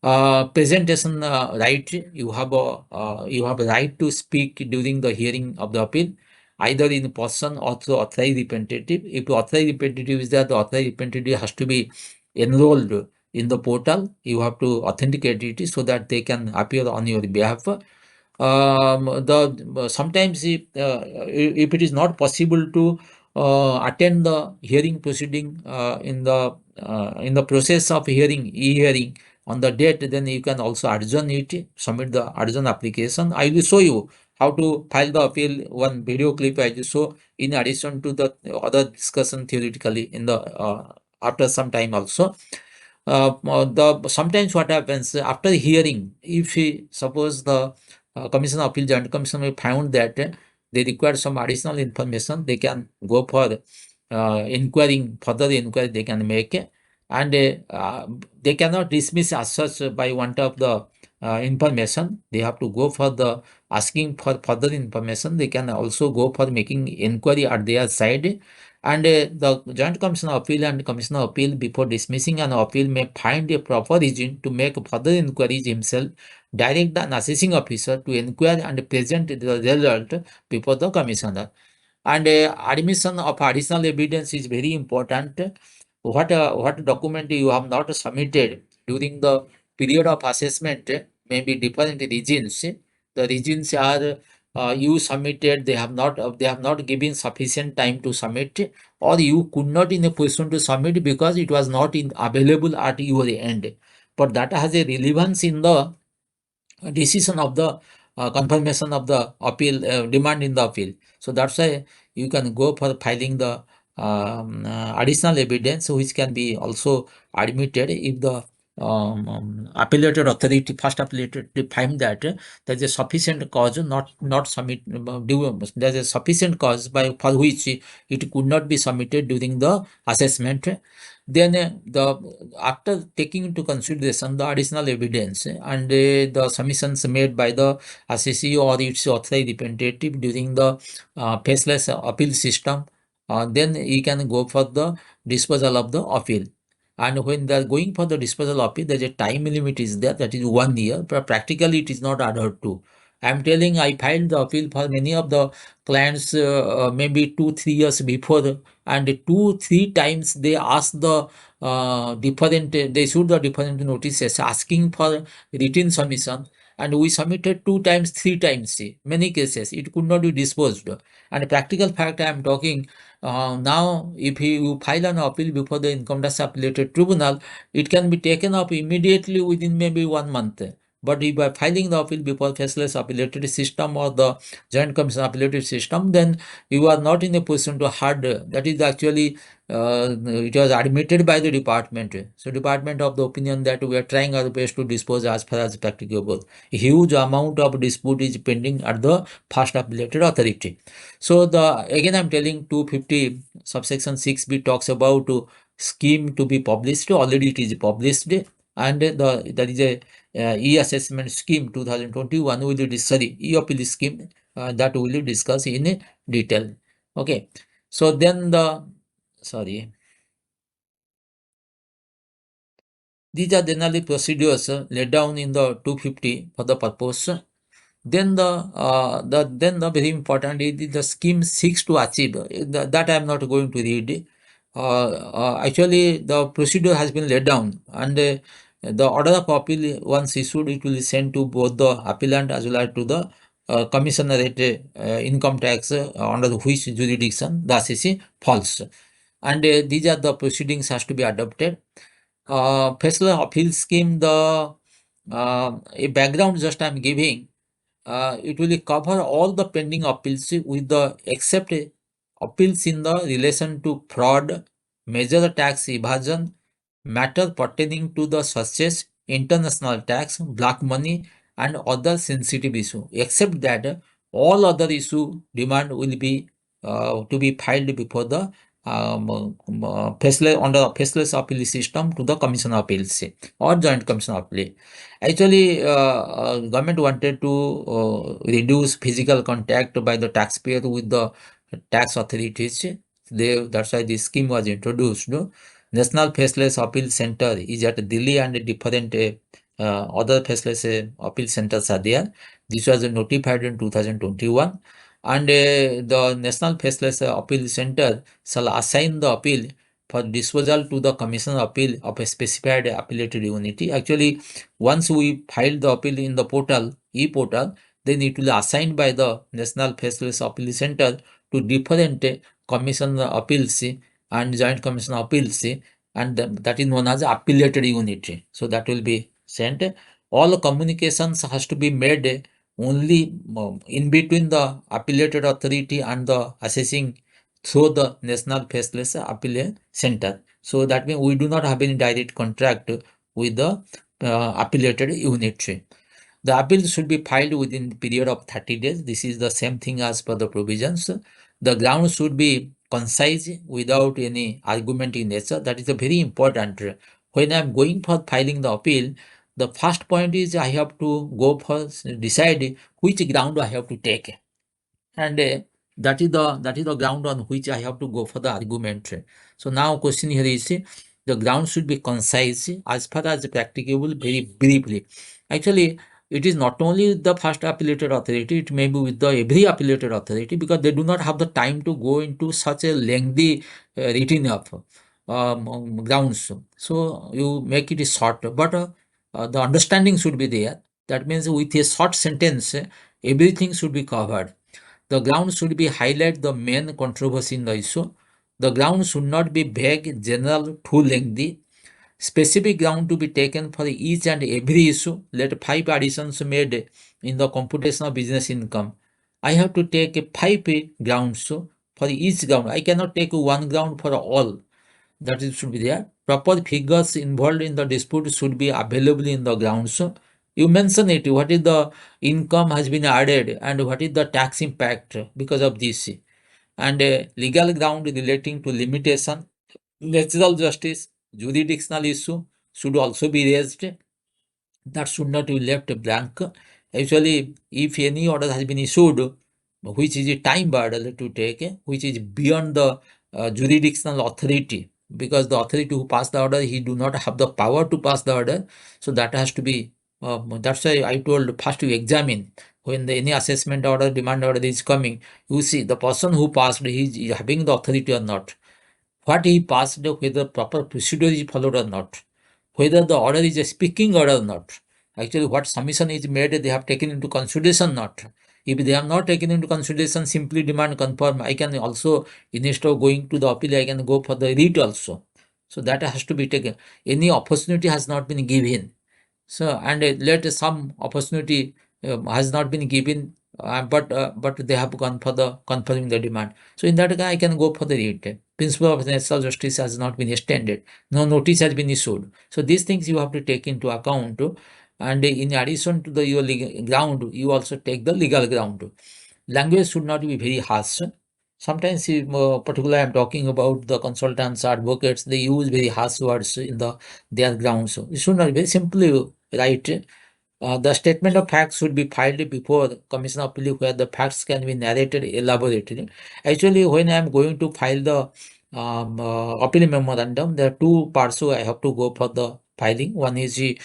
Presentation right, you have a right to speak during the hearing of the appeal, either in person or through authorized representative. If authorized representative is there, the authorized representative has to be enrolled in the portal. You have to authenticate it so that they can appear on your behalf. The sometimes if it is not possible to attend the hearing proceeding in the process of hearing, e-hearing, on the date, then you can also adjourn it, submit the adjourn application. I will show you how to file the appeal. One video clip I will show in addition to the other discussion theoretically in the after some time also. The sometimes what happens after hearing, if suppose the Commission of Appeal, Joint Commission may found that they require some additional information, they can go for inquiring, further inquiry they can make, and they cannot dismiss as such by want of the information. They have to go for the asking for further information. They can also go for making inquiry at their side. And the Joint Commission of Appeal and Commission of Appeal, before dismissing an appeal, may find a proper reason to make further inquiries himself, direct the assessing officer to inquire and present the result before the commissioner. And admission of additional evidence is very important. What document you have not submitted during the period of assessment may be different regions. The regions are you submitted, they have not given sufficient time to submit, or you could not in a position to submit because it was not available at your end. But that has a relevance in the decision of the confirmation of the appeal, demand in the appeal. So that's why you can go for filing the additional evidence, which can be also admitted if the appellated authority, first appellated, find that there is a sufficient cause not submit there is a sufficient cause by for which it could not be submitted during the assessment. Then the after taking into consideration the additional evidence and the submissions made by the assessee or its authorized representative during the faceless appeal system, then he can go for the disposal of the appeal. And when they are going for the disposal appeal, there is a time limit is there, that is 1 year, but practically it is not adhered to. I am telling, I filed the appeal for many of the clients maybe 2-3 years before, and 2-3 times they asked the different, they issued the different notices asking for written submission, and we submitted 2 times, 3 times. Many cases it could not be disposed. And practical fact I am talking, now if you file an appeal before the income tax appellated tribunal, it can be taken up immediately within maybe 1 month. But if by filing the appeal before faceless appellated system or the Joint Commission appellated system, then you are not in a position to hard. That is actually it was admitted by the department. So department of the opinion that we are trying our best to dispose as far as practicable. A huge amount of dispute is pending at the first appellated authority. So the again I'm telling 250 subsection 6b talks about scheme to be published. Already it is published, and there is a e-assessment scheme 2021 will be e-appeal scheme that we will discuss in detail. Okay, so then these are generally procedures laid down in the 250 for the purpose. Then the very important is the scheme seeks to achieve. That I am not going to read. Actually, the procedure has been laid down, and the order of appeal once issued, it will be sent to both the appellant as well as to the commissionerate income tax under which jurisdiction the assessee falls. And these are the proceedings has to be adopted. Federal appeal scheme, the a background just I am giving, it will cover all the pending appeals with the except appeals in the relation to fraud, major tax evasion, matter pertaining to the such as international tax, black money, and other sensitive issue. Except that, all other issue demand will be to be filed before the under faceless appeal system to the Commission of Appeals or Joint Commission of Appeal. Actually, government wanted to reduce physical contact by the taxpayer with the tax authorities. That's why this scheme was introduced. No? National Faceless Appeal Center is at Delhi, and different other faceless appeal centers are there. This was notified in 2021, and the National Faceless Appeal Center shall assign the appeal for disposal to the Commission of Appeal of a specified appellate unity. Actually, once we file the appeal in the portal, e-portal, then it will be assigned by the National Faceless Appeal Center to different Commission of Appeals and Joint Commission of Appeals, and that is known as appellated unity. So that will be sent. All communications has to be made only in between the appellated authority and the assessing through the National Faceless Appeal Center. So that means we do not have any direct contract with the appellated unit. The appeal should be filed within the period of 30 days. This is the same thing as per the provisions. The ground should be concise without any argument in nature. That is a very important. When I am going for filing the appeal, the first point is I have to go for decide which ground I have to take, and that is the ground on which I have to go for the argument. So now question here is the ground should be concise as far as practicable, very briefly. Actually, it is not only the first appellated authority, it may be with the every appellated authority, because they do not have the time to go into such a lengthy written of grounds. So you make it short, but the understanding should be there. That means with a short sentence, everything should be covered. The ground should be highlight the main controversy in the issue. The ground should not be vague, general, too lengthy. Specific ground to be taken for each and every issue. Let 5 additions made in the computation of business income. I have to take 5 grounds for each ground. I cannot take one ground for all. That is, should be there. Proper figures involved in the dispute should be available in the grounds. You mention it, what is the income has been added and what is the tax impact because of this. And a legal ground relating to limitation, natural justice, jurisdictional issue should also be raised. That should not be left blank. Actually, if any order has been issued, which is a time burden to take, which is beyond the jurisdictional authority, because the authority who passed the order, he do not have the power to pass the order. So that has to be, that's why I told first you examine when any assessment order, demand order is coming, you see the person who passed, he is having the authority or not, what he passed, whether proper procedure is followed or not, whether the order is a speaking order or not. Actually, what submission is made, they have taken into consideration not. If they have not taken into consideration, simply demand confirm. I can also, instead of going to the appeal, I can go for the writ also. So that has to be taken. Any opportunity has not been given. So, and let some opportunity has not been given, but they have gone for the confirming the demand. So in that case, I can go for the writ. Principle of natural justice has not been extended. No notice has been issued. So these things you have to take into account. And in addition to the your legal ground, you also take the legal ground. Language should not be very harsh. Sometimes, particularly, I am talking about the consultants, advocates. They use very harsh words in their grounds. So it should not be very simply write. The statement of facts should be filed before the Commission of Appeal, where the facts can be narrated elaborately. Actually, when I am going to file the appeal memorandum, there are two parts, so I have to go for the filing. One is the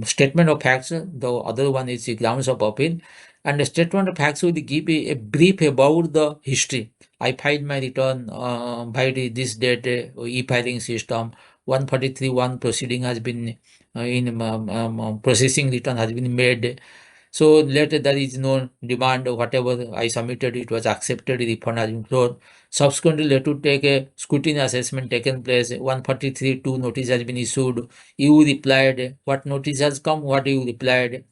statement of facts, the other one is the grounds of appeal. And the statement of facts will give a brief about the history. I filed my return by this date, e-filing system, 143(1) proceeding has been in processing return has been made. So later there is no demand, whatever I submitted, it was accepted, refund has been flowed. Subsequently, let to take a scrutiny assessment taken place, 143(2) notice has been issued, you replied, what notice has come, what you replied,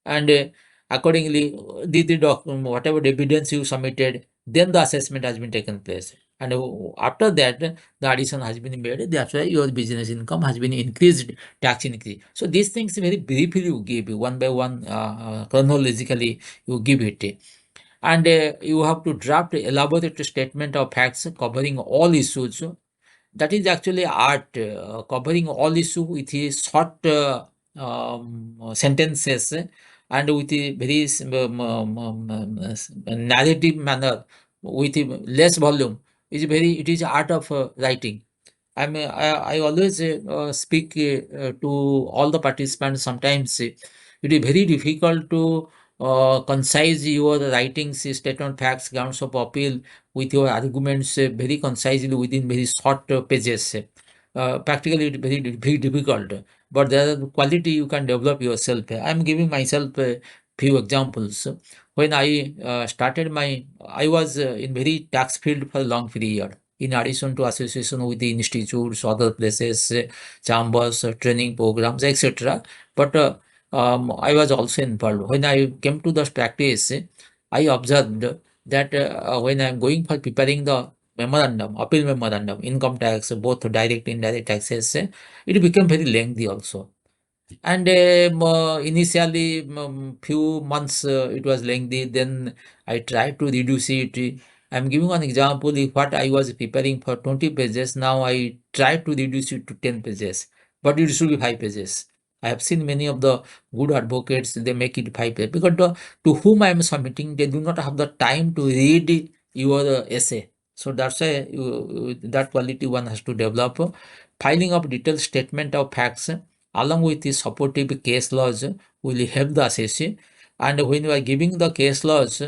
and accordingly, the document, whatever evidence you submitted, then the assessment has been taken place. And after that, the addition has been made, that's why your business income has been increased, tax increase. So these things very briefly you give one by one, chronologically you give it, and you have to draft elaborate statement of facts covering all issues. That is actually art, covering all issue with a short sentences, and with a very narrative manner, with a less volume. It is art of writing. I always speak to all the participants. Sometimes it is very difficult to concise your writings, statement, facts, grounds of appeal with your arguments very concisely within very short pages. Practically, it very difficult. But there are quality you can develop yourself. I am giving myself a few examples. When I started I was in very tax field for a long period, in addition to association with the institutes, other places, chambers, training programs, etc. But I was also involved. When I came to the practice, I observed that when I am going for preparing the memorandum, appeal memorandum, income tax, both direct and indirect taxes, it became very lengthy also. And initially, few months it was lengthy. Then I tried to reduce it. I'm giving one example. If what I was preparing for 20 pages, now I try to reduce it to 10 pages, but it should be 5 pages. I have seen many of the good advocates, they make it 5 pages because to whom I am submitting, they do not have the time to read your essay. So that's why that quality one has to develop. Filing of detailed statement of facts along with the supportive case laws will help the assessee. And when you are giving the case laws,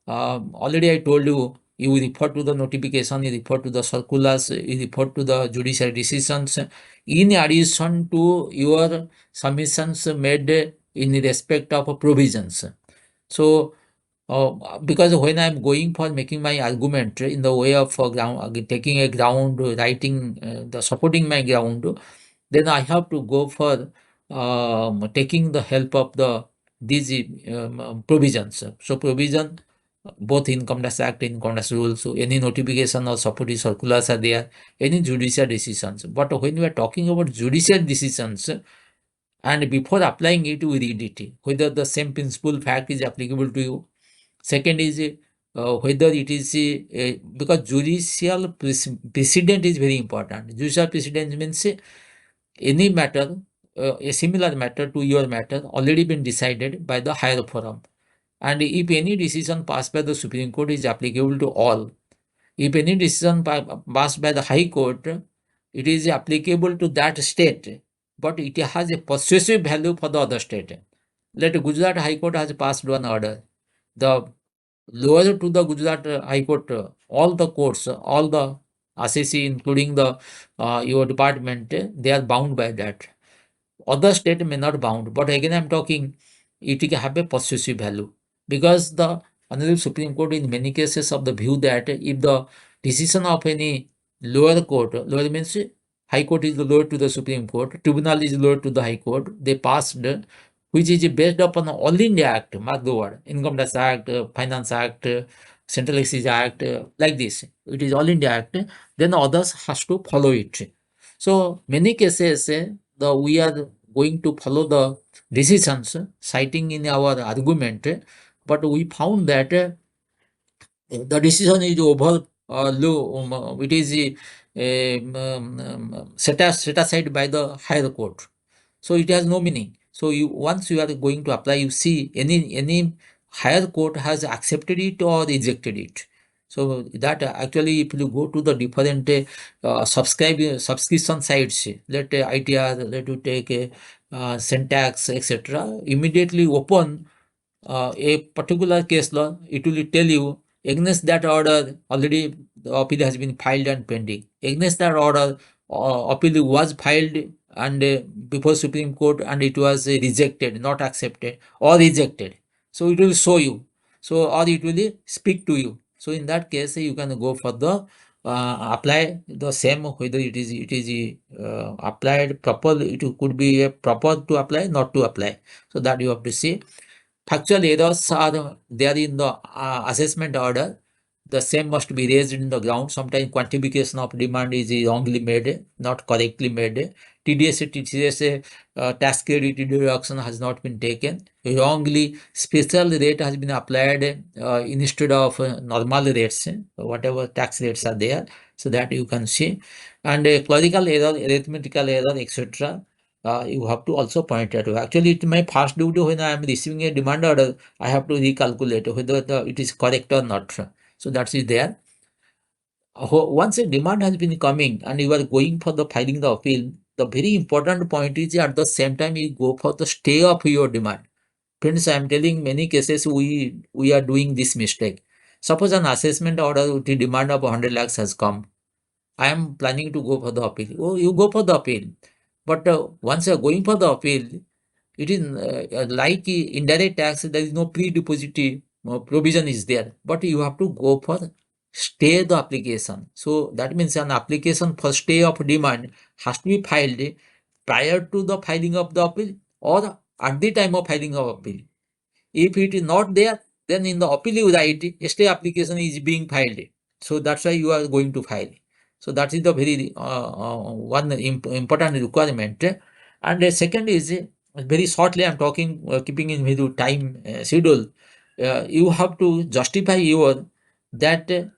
already I told you, you refer to the notification, you refer to the circulars, you refer to the judicial decisions, in addition to your submissions made in respect of provisions. So because when I'm going for making my argument in the way of taking a ground, writing, the supporting my ground, then I have to go for taking the help of these provisions. So provision, both Income Tax Act, Income Tax rules, so any notification or supporting circulars are there, any judicial decisions. But when we are talking about judicial decisions, and before applying it, we read it, whether the same principle fact is applicable to you. Second is whether it is because judicial precedent is very important. Judicial precedent means any matter, a similar matter to your matter, already been decided by the higher forum. And if any decision passed by the Supreme Court is applicable to all, if any decision passed by the High Court, it is applicable to that state, but it has a persuasive value for the other state. Let Gujarat High Court has passed one order. The lower to the Gujarat High Court, all the courts, all the assessee, including the your department, they are bound by that. Other state may not bound, but again I'm talking, it can have a persuasive value because the Honorable Supreme Court in many cases of the view that if the decision of any lower court, lower means High Court is lower to the Supreme Court, Tribunal is lower to the High Court, they passed, which is based upon All India Act, mark the word, Income Tax Act, Finance Act, Central Excise Act, like this. It is All India Act. Then others has to follow it. So many cases, we are going to follow the decisions citing in our argument, but we found that the decision is over low, it is set aside by the higher court. So it has no meaning. So you, once you are going to apply, you see any higher court has accepted it or rejected it. So that actually, if you go to the different subscription sites, let ITR, let you take syntax, etc., immediately open a particular case law, it will tell you against that order already the appeal has been filed and pending. Against that order, appeal was filed and before Supreme Court, and it was rejected, not accepted or rejected. So it will show you. So or it will speak to you. So in that case, you can go for the apply the same, whether it is applied proper. It could be a proper to apply, not to apply. So that you have to see. Factual errors are there in the assessment order. The same must be raised in the ground. Sometimes quantification of demand is wrongly made, not correctly made. TDS, TCS, tax credit deduction has not been taken. Wrongly, special rate has been applied instead of normal rates, whatever tax rates are there. So that you can see. And clerical error, arithmetical error, etc. You have to also point out. Actually, it my first duty when I am receiving a demand order, I have to recalculate whether it is correct or not. So that's it there. Once a demand has been coming and you are going for the filing the appeal, the very important point is at the same time you go for the stay of your demand. Friends, I am telling many cases we are doing this mistake. Suppose an assessment order with the demand of 100 lakhs has come. I am planning to go for the appeal. Oh, you go for the appeal. But once you are going for the appeal, it is like indirect tax, there is no pre-deposit provision is there, but you have to go for stay the application. So that means an application for stay of demand has to be filed prior to the filing of the appeal or at the time of filing of appeal. If it is not there, then in the appeal you write stay application is being filed. So that's why you are going to file. So that is the very one important requirement. And the second is very shortly I'm talking, keeping in view time schedule. You have to justify your that there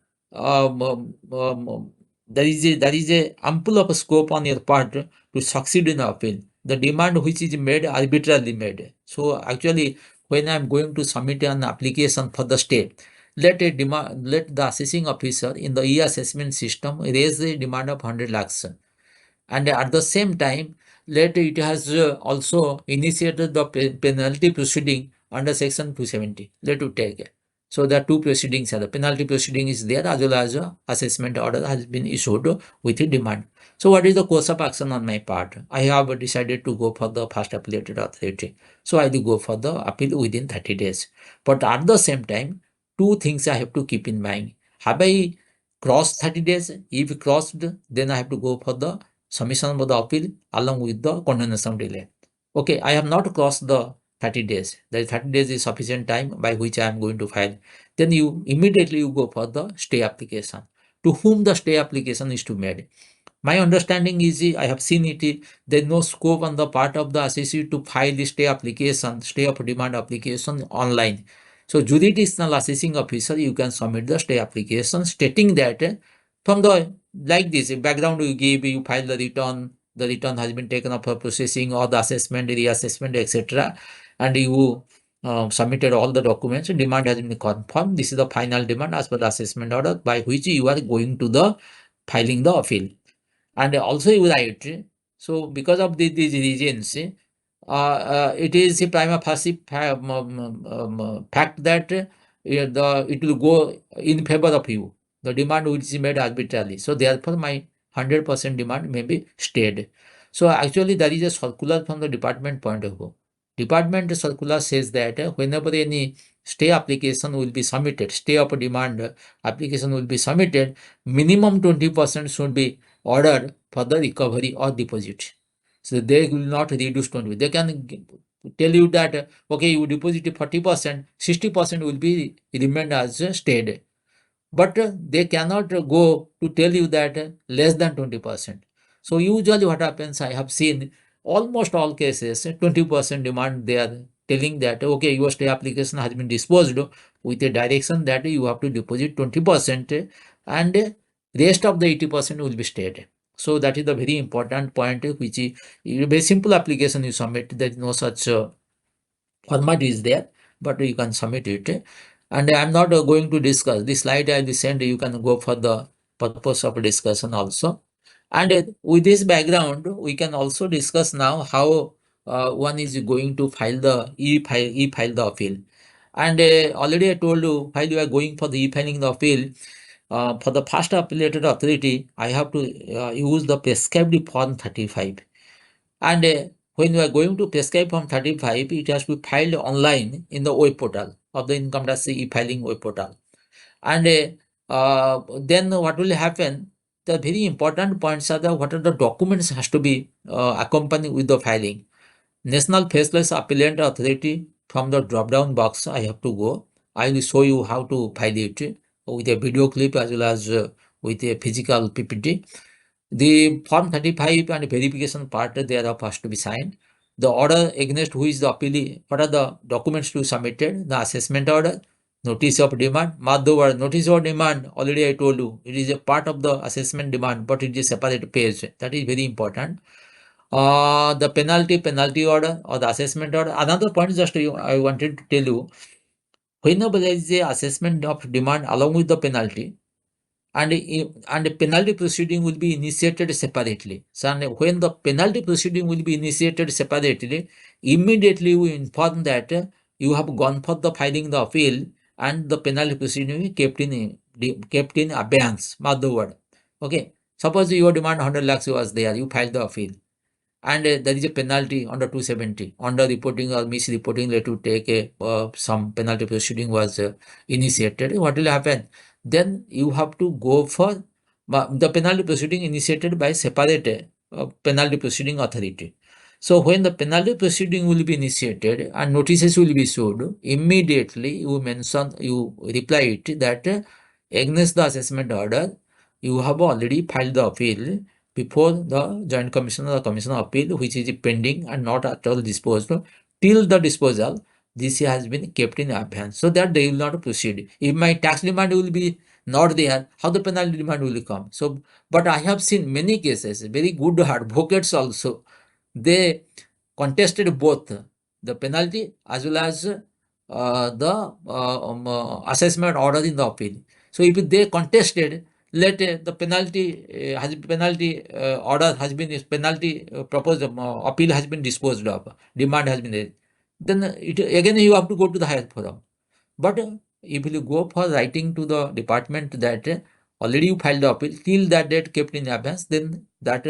is a ample of scope on your part to succeed in the appeal. The demand which is made arbitrarily made. So actually, when I'm going to submit an application for the stay, let the assessing officer in the e-assessment system raise the demand of 100 lakhs, and at the same time let it has also initiated the penalty proceeding under section 270. Let you take. So the two proceedings are the penalty proceeding is there, as well as assessment order has been issued with the demand. So what is the course of action on my part? I have decided to go for the first appellate authority. So I will go for the appeal within 30 days. But at the same time, two things I have to keep in mind. Have I crossed 30 days? If crossed, then I have to go for the submission of the appeal along with the condemnation delay. Okay, I have not crossed the 30 days. The 30 days is sufficient time by which I am going to file. Then you immediately you go for the stay application. To whom the stay application is to made? My understanding is, I have seen it, there is no scope on the part of the assessee to file the stay application, stay of demand application online. So jurisdictional assessing officer, you can submit the stay application stating that from the like this background you give, you file the return has been taken up for processing or the assessment, reassessment, etc. And you submitted all the documents, demand has been confirmed. This is the final demand as per the assessment order by which you are going to the filing the appeal. And also you write, so because of these reasons, it is a prima facie fact that it will go in favor of you. The demand which is made arbitrarily. So therefore, my 100% demand may be stayed. So actually, there is a circular from the department point of view. Department circular says that whenever any stay application will be submitted, stay of demand application will be submitted, minimum 20% should be ordered for the recovery or deposit. So they will not reduce 20. They can tell you that okay, you deposit 40%, 60% will be remained as stayed. But they cannot go to tell you that less than 20%. So usually what happens, I have seen almost all cases 20% demand, they are telling that okay, your stay application has been disposed with a direction that you have to deposit 20% and rest of the 80% will be stayed. So that is the very important point, which is a very simple application you submit. There is no such format is there, but you can submit it. And I'm not going to discuss this slide. I will send, you can go for the purpose of discussion also. And with this background, we can also discuss now how one is going to file the e-file the appeal. And already I told you, while you are going for the e-filing the appeal, for the first appellated authority, I have to use the prescribed form 35. And when you are going to prescribe form 35, it has to be filed online in the web portal of the income tax e-filing web portal. And then what will happen? The very important points are what are the documents has to be accompanied with the filing. National Faceless Appellate Authority, from the drop down box I have to go. I will show you how to file it with a video clip as well as with a physical PPT. The Form 35 and verification part thereof has to be signed. The order against who is the appealee, what are the documents to be submitted? The assessment order, notice of demand. Mark the word notice of demand. Already I told you it is a part of the assessment demand, but it is a separate page. That is very important. The penalty order or the assessment order. Another point just I wanted to tell you, whenever there is a assessment of demand along with the penalty, and the penalty proceeding will be initiated separately. So when the penalty proceeding will be initiated separately, immediately we inform that you have gone for the filing the appeal and the penalty proceeding will be kept in abeyance. Mark the word. Okay. Suppose your demand 100 lakhs was there, you filed the appeal, and there is a penalty under 270 under reporting or misreporting let to take a some penalty proceeding was initiated. What will happen? Then you have to go for the penalty proceeding initiated by separate penalty proceeding authority. So when the penalty proceeding will be initiated and notices will be issued, immediately you reply it that against the assessment order you have already filed the appeal before the Joint Commission or the Commission of Appeal, which is pending and not at all disposed of. Till the disposal, this has been kept in abeyance, so that they will not proceed. If my tax demand will be not there, how the penalty demand will come? So, but I have seen many cases, very good advocates also, they contested both the penalty as well as the assessment order in the appeal. So if they contested, let the penalty order has been penalty proposed appeal has been disposed of, demand has been there, then it again you have to go to the higher forum. But if you go for writing to the department that already you filed the appeal till that date kept in abeyance, then that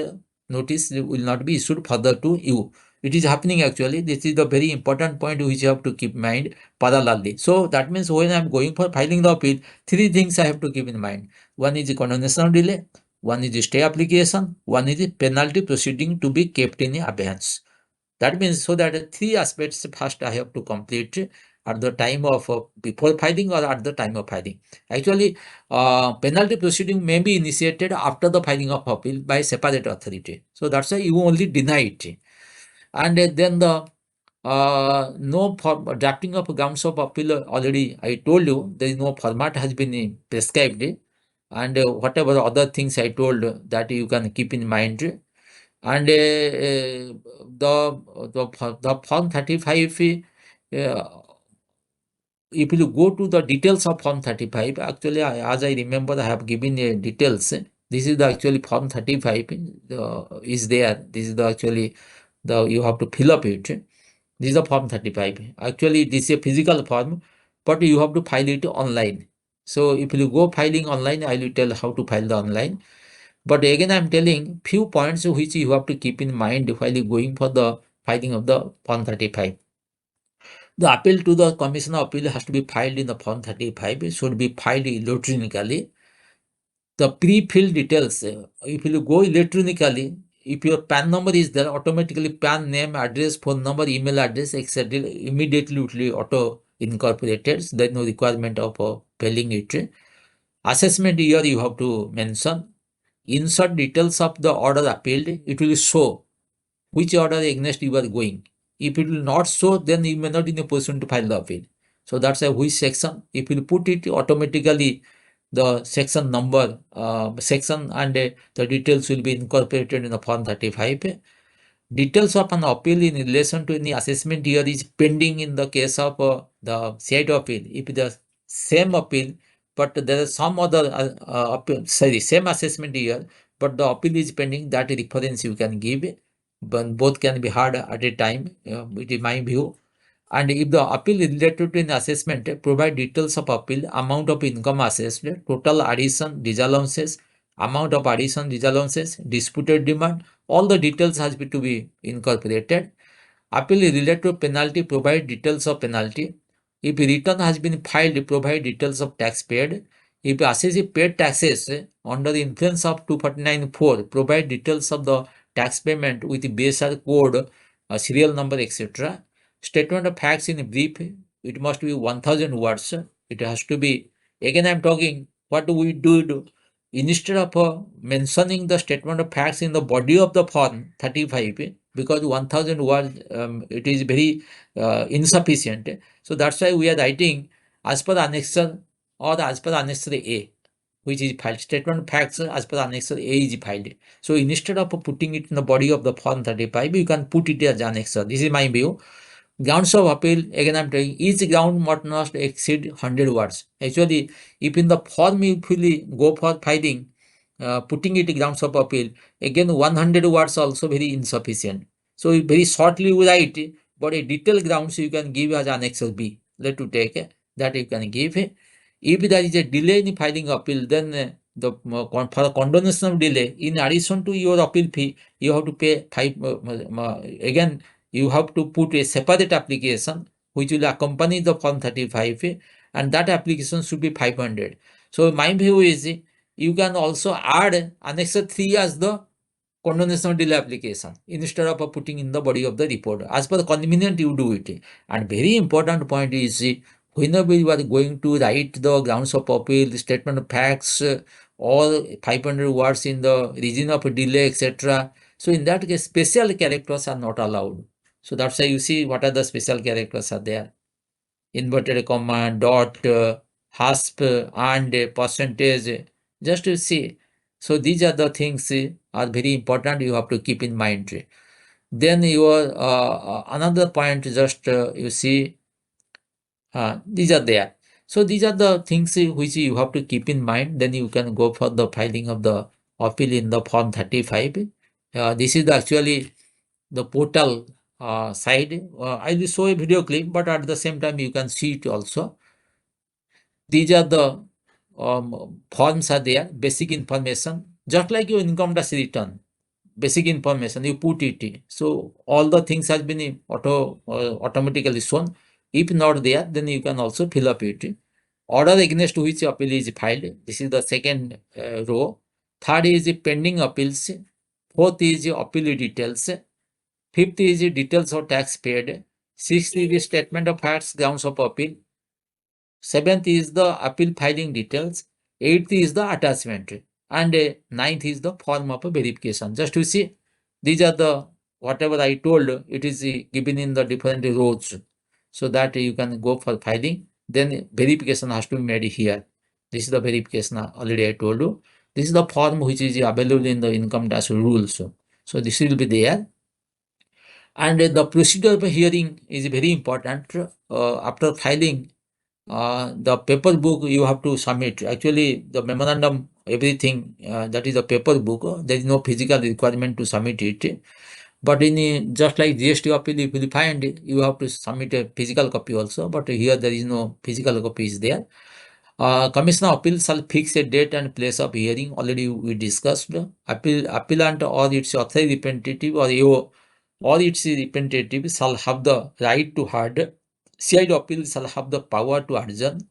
notice will not be issued further to you. It is happening actually. This is the very important point which you have to keep in mind parallelly. So that means when I am going for filing the appeal, three things I have to keep in mind. One is the condonation delay, one is the stay application, one is the penalty proceeding to be kept in abeyance. That means so that three aspects first I have to complete at the time of before filing or at the time of filing. Actually, penalty proceeding may be initiated after the filing of appeal by separate authority. So that's why you only deny it. And then the no drafting of grounds of appeal already I told you there is no format has been prescribed, and whatever other things I told that you can keep in mind. And the form 35, if you go to the details of form 35, actually as I remember I have given details. This is the actually form 35 is there. This is the actually the you have to fill up it. This is the form 35. Actually this is a physical form, but you have to file it online. So if you go filing online, I will tell how to file the online. But again, I'm telling few points which you have to keep in mind while you going for the filing of the Form 35. The appeal to the Commission of Appeal has to be filed in the Form 35. It should be filed electronically. The pre-filled details, if you go electronically, if your PAN number is there, automatically PAN name, address, phone number, email address, etc. immediately will be auto incorporated. So there is no requirement of filling it. Assessment year you have to mention. Insert details of the order appealed. It will show which order against you are going. If it will not show, then you may not be in a position to file the appeal. So that's a which section. If you put it automatically, the section number, section and the details will be incorporated in the Form 35. Details of an appeal in relation to any assessment year is pending in the case of the state appeal. If the same appeal, but there is some other appeal, sorry, same assessment year, but the appeal is pending, that reference you can give. But both can be heard at a time, it is my view. And if the appeal is related to an assessment, provide details of appeal, amount of income assessed, total addition, disallowances, amount of addition, disallowances, disputed demand, all the details has to be incorporated. Appeal is related to penalty, provide details of penalty. If return has been filed, provide details of tax paid. If assessee paid taxes under the influence of 249(4), provide details of the tax payment with BSR code, serial number, etc. Statement of facts in brief, it must be 1000 words. It has to be, again I'm talking, what do we do? Instead of mentioning the statement of facts in the body of the form 35, because 1000 words, it is very insufficient. So that's why we are writing as per annexure or as per annexure A, which is filed. Statement of facts as per annexure A is filed. So instead of putting it in the body of the form 35, you can put it as annexure. This is my view. Grounds of appeal, again I'm telling, each ground must not exceed 100 words. Actually, if in the form you go for filing, putting it grounds of appeal, again 100 words also very insufficient. So very shortly you write, but a detailed grounds you can give as annexure B. Let to take that you can give. If there is a delay in filing appeal, then for condonation of delay, in addition to your appeal fee, you have to pay again you have to put a separate application which will accompany the form 35, and that application should be 500. So my view is you can also add annexure 3 as the condonation of delay application instead of putting in the body of the report. As per the convenient, you do it. And very important point is whenever you are going to write the grounds of appeal, the statement of facts, all 500 words in the reason of delay, etc. So in that case, special characters are not allowed. So that's why you see what are the special characters are there. Inverted comma, dot, hasp, and percentage, just to see. So these are the things are very important you have to keep in mind. Then your another point, just you see, these are there. So these are the things which you have to keep in mind. Then you can go for the filing of the appeal in the form 35. This is actually the portal side. I will show a video clip, but at the same time you can see it also. These are the forms are there, basic information, just like your income tax return, basic information, you put it. So all the things has been automatically shown. If not there, then you can also fill up it. Order against which appeal is filed. This is the second row. Third is pending appeals. Fourth is appeal details. Fifth is details of tax paid. Sixth is statement of facts, grounds of appeal. Seventh is the appeal filing details. Eighth is the attachment. And ninth is the form of verification. Just to see, these are the, whatever I told, it is given in the different rows. So that you can go for filing. Then verification has to be made here. This is the verification already I told you. This is the form which is available in the income tax rules. So this will be there. And the procedure of hearing is very important. After filing, the paper book you have to submit. Actually, the memorandum, everything, that is a paper book. There is no physical requirement to submit it. But in just like GST appeal, if you find it, you have to submit a physical copy also. But here there is no physical copy is there. Commissioner of Appeal shall fix a date and place of hearing. Already we discussed. Appellant or its authorized representative or AO or its representative shall have the right to heard. CID appeal shall have the power to adjourn.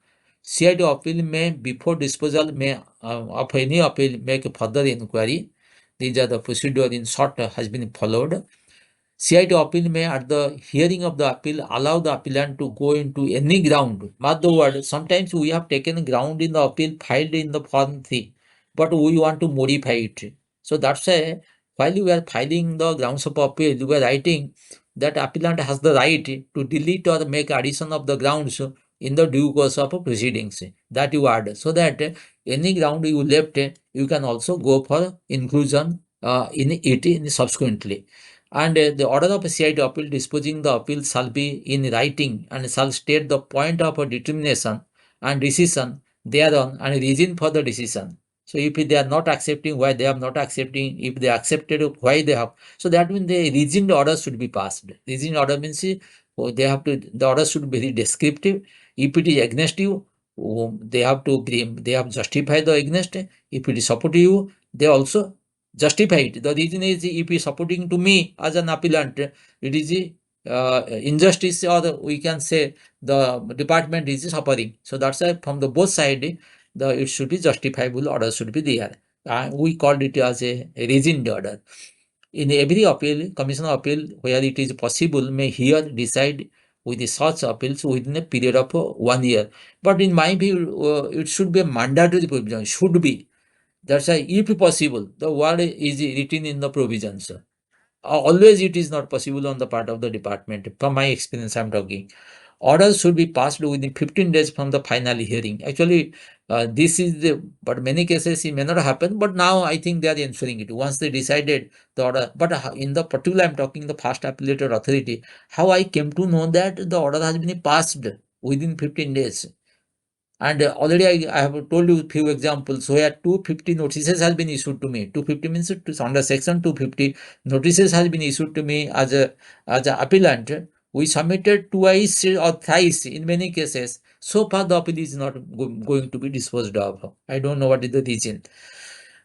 CID appeal may, before disposal may of any appeal, make further inquiry. These are the procedure in short has been followed. CID appeal may, at the hearing of the appeal, allow the appellant to go into any ground. Mark the word, sometimes we have taken ground in the appeal filed in the form 3, but we want to modify it. So that's why while we are filing the grounds of appeal, we are writing that appellant has the right to delete or make addition of the grounds in the due course of proceedings. That you add, so that any ground you left, you can also go for inclusion in it in subsequently. And the order of CID appeal disposing the appeal shall be in writing and shall state the point of a determination and decision thereon and reason for the decision. So if they are not accepting, why they are not accepting, if they accepted, why they have. So that means the reasoned order should be passed. Reasoned order means they have to, the order should be very descriptive. If it is against you, they have to they have justify the against. If it is supporting you, they also justify it. The reason is, if it is supporting to me as an appellant, it is injustice, or we can say the department is suffering. So that's why from the both side, it should be justifiable order should be there. We called it as a reasoned order. In every appeal, Commission of Appeal, where it is possible, may hear, decide with such appeals within a period of 1 year. But in my view, it should be a mandatory provision, should be. That's why, if possible, the word is written in the provisions. Always it is not possible on the part of the department. From my experience, I'm talking. Orders should be passed within 15 days from the final hearing. Actually, this is the, but many cases it may not happen, but now I think they are ensuring it. Once they decided the order, but in the particular, I'm talking the first appellate authority, how I came to know that the order has been passed within 15 days. And already I have told you few examples where 250 notices has been issued to me. 250 means under section 250 notices has been issued to me as a appellant. We submitted twice or thrice in many cases. So far the appeal is not going to be disposed of. I don't know what is the reason.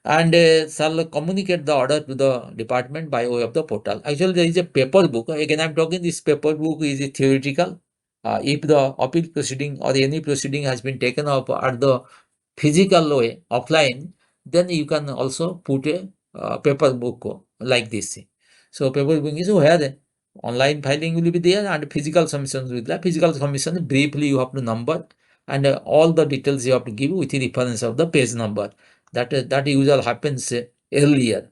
And shall communicate the order to the department by way of the portal. Actually, there is a paper book. Again, I'm talking this paper book is theoretical. If the appeal proceeding or any proceeding has been taken up at the physical way, offline, then you can also put a paper book like this. So paper book is where the online filing will be there and physical submissions will be there. Physical submission, briefly you have to number, and all the details you have to give with the reference of the page number. That usually happens earlier.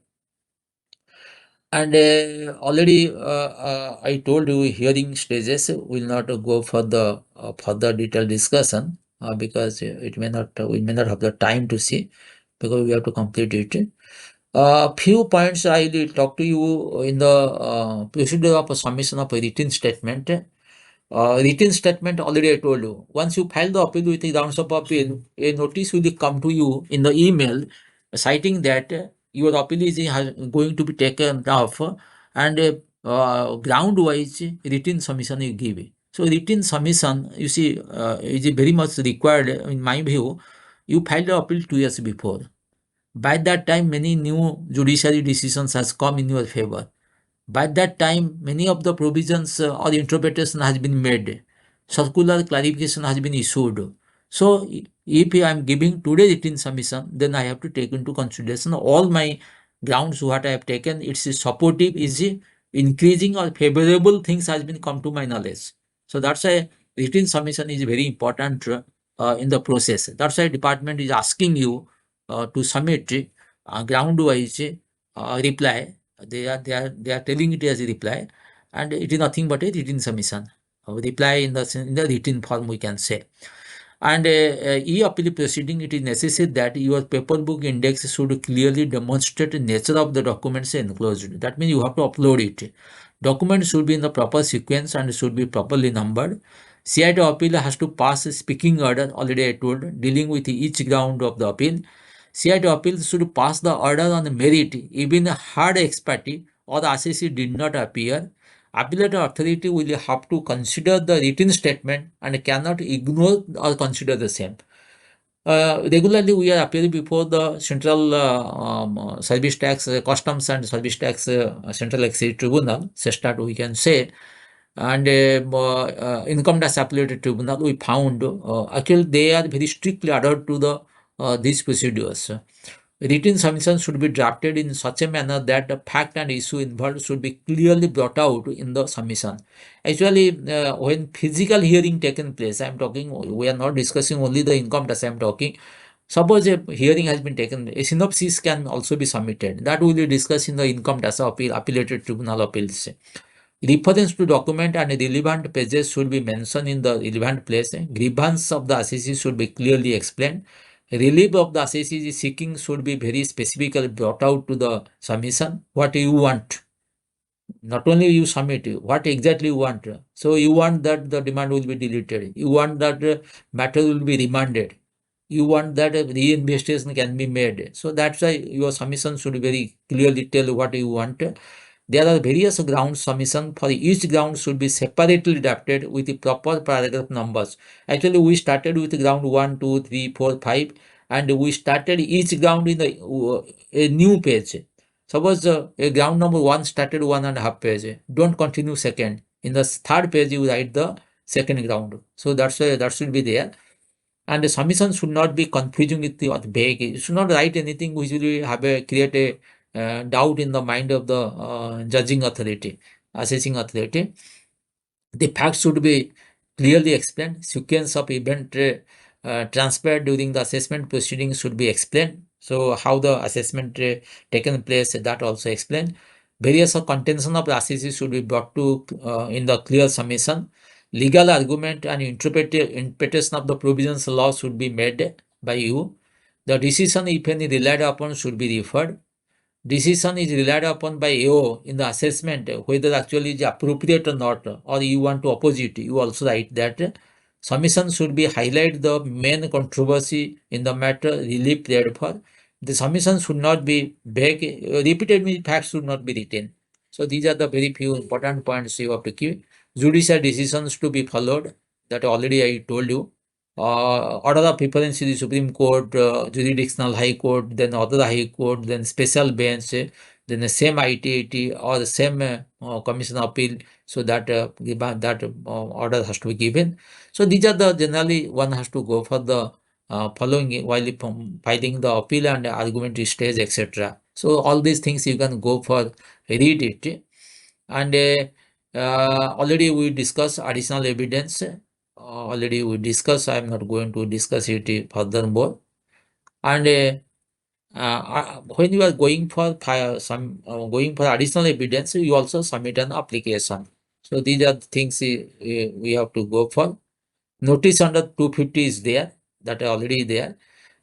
And already I told you hearing stages will not go for the further detailed discussion because it may not we may not have the time to see, because we have to complete it. Few points I will talk to you in the procedure of a submission of a written statement. Written statement, already I told you. Once you file the appeal with the grounds of appeal, a notice will come to you in the email citing that your appeal is going to be taken off, and ground wise written submission you give. So written submission, you see, is very much required in my view. You filed the appeal 2 years before. By that time, many new judiciary decisions has come in your favor. By that time, many of the provisions or interpretation has been made. Circular clarification has been issued. So, if I am giving today written submission, then I have to take into consideration all my grounds what I have taken. It's supportive, is increasing or favorable things has been come to my knowledge. So that's why written submission is very important in the process. That's why department is asking you to submit ground wise reply. They are telling it as a reply, and it is nothing but a written submission. Reply in the written form, we can say. And e-appeal proceeding, it is necessary that your paper book index should clearly demonstrate the nature of the documents enclosed. That means you have to upload it. Documents should be in the proper sequence and should be properly numbered. CIT appeal has to pass a speaking order, already I told, dealing with each ground of the appeal. CIT appeal should pass the order on merit, even a hard expertise or the assessee did not appear. Appellate authority will have to consider the written statement and cannot ignore or consider the same. Regularly, we are appearing before the Central Service Tax, Customs and Service Tax Central Excise Tribunal, CESTAT we can say, and Income Tax Appellate Tribunal. We found actually they are very strictly adhered to the these procedures. Written submission should be drafted in such a manner that the fact and issue involved should be clearly brought out in the submission. Actually, when physical hearing taken place, I am talking, we are not discussing only the income tax, I am talking. Suppose a hearing has been taken, a synopsis can also be submitted. That will be discussed in the income tax appeal, appellated tribunal appeals. Reference to document and relevant pages should be mentioned in the relevant place. Grievance of the assessee should be clearly explained. Relief of the assessee seeking should be very specifically brought out to the submission. What you want. Not only you submit, what exactly you want. So you want that the demand will be deleted. You want that matter will be remanded. You want that reinvestigation can be made. So that's why your submission should very clearly tell what you want. There are various ground submission. For each ground should be separately drafted with the proper paragraph numbers. Actually, we started with ground 1, 2, 3, 4, 5, and we started each ground in a new page. Suppose a ground number 1 started 1.5 page. Don't continue second. In the third page, you write the second ground. So that's why that should be there. And the submission should not be confusing with the vague. You should not write anything which will create a doubt in the mind of the judging authority, assessing authority. The facts should be clearly explained. Sequence of event transpired during the assessment proceedings should be explained. So how the assessment taken place, that also explained. Various contention of the assessee should be brought to in the clear submission. Legal argument and interpretation of the provisions law should be made by you. The decision, if any, relied upon should be referred. Decision is relied upon by AO in the assessment whether actually is appropriate or not, or you want to oppose it. You also write that submission should be highlight the main controversy in the matter relief prayed for. The submission should not be vague. Repeated facts should not be written. So these are the very few important points you have to keep. Judicial decisions to be followed. That already I told you. Order of preference in the Supreme Court, jurisdictional High Court, then other High Court, then special bench, then the same ITAT or the same Commission of Appeal, so that order has to be given. So these are the generally one has to go for the following while filing the appeal and argument stage, etc. So all these things you can go for read it. And already we discussed additional evidence. Already we discussed. I am not going to discuss it furthermore. And when you are going for going for additional evidence, you also submit an application. So these are the things we have to go for. Notice under 250 is there, that are already there.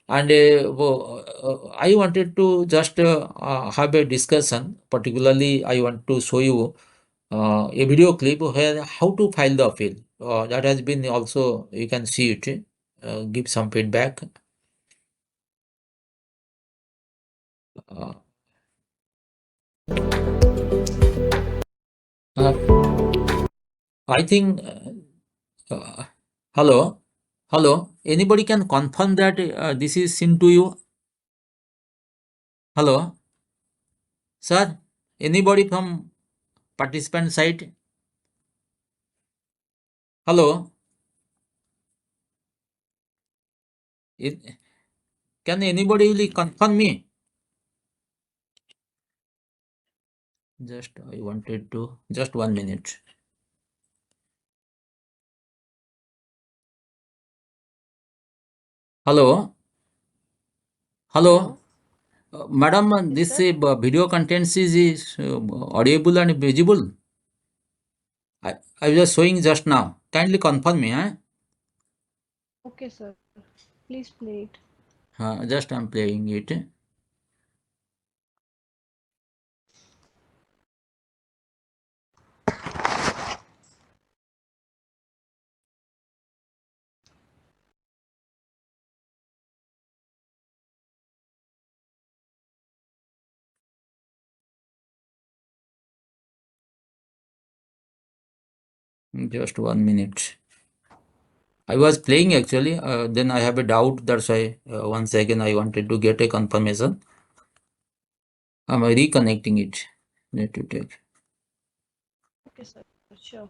And I wanted to just have a discussion. Particularly, I want to show you a video clip where how to file the appeal. That has been also, you can see it. Give some feedback. Uh, I think. Hello, hello. Anybody can confirm that this is seen to you? Hello, sir. Anybody from participant side? Hello. Can anybody really confirm me? Just I wanted to just 1 minute. Hello, hello, madam. Yes, This sir. video contents is audible and visible. I was showing just now. Kindly confirm me. Okay, sir. Please play it. Just I'm playing it. Just 1 minute. I was playing actually. Then I have a doubt. That's why once again I wanted to get a confirmation. I'm reconnecting it. Need to take. Okay, sir. Sure.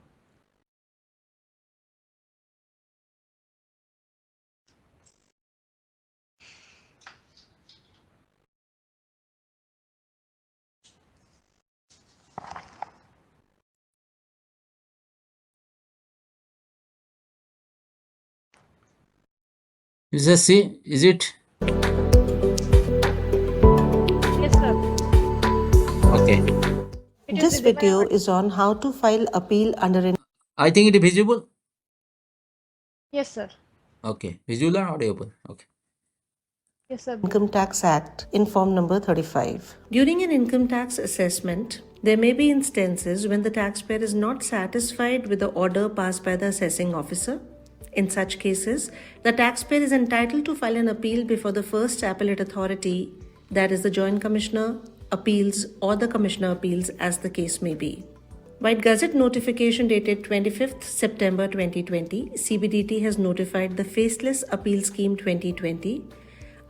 Is it see? Is it Yes, sir. okay? It is This visible. video is on how to file appeal under an I think it is visible. Yes, sir. Okay, visual and audible. Okay. Yes, sir. Income Tax Act in Form number 35. During an income tax assessment, there may be instances when the taxpayer is not satisfied with the order passed by the assessing officer. In such cases, the taxpayer is entitled to file an appeal before the first appellate authority, that is the Joint Commissioner, Appeals or the Commissioner Appeals as the case may be. White Gazette notification dated 25th September 2020, CBDT has notified the Faceless Appeal Scheme 2020.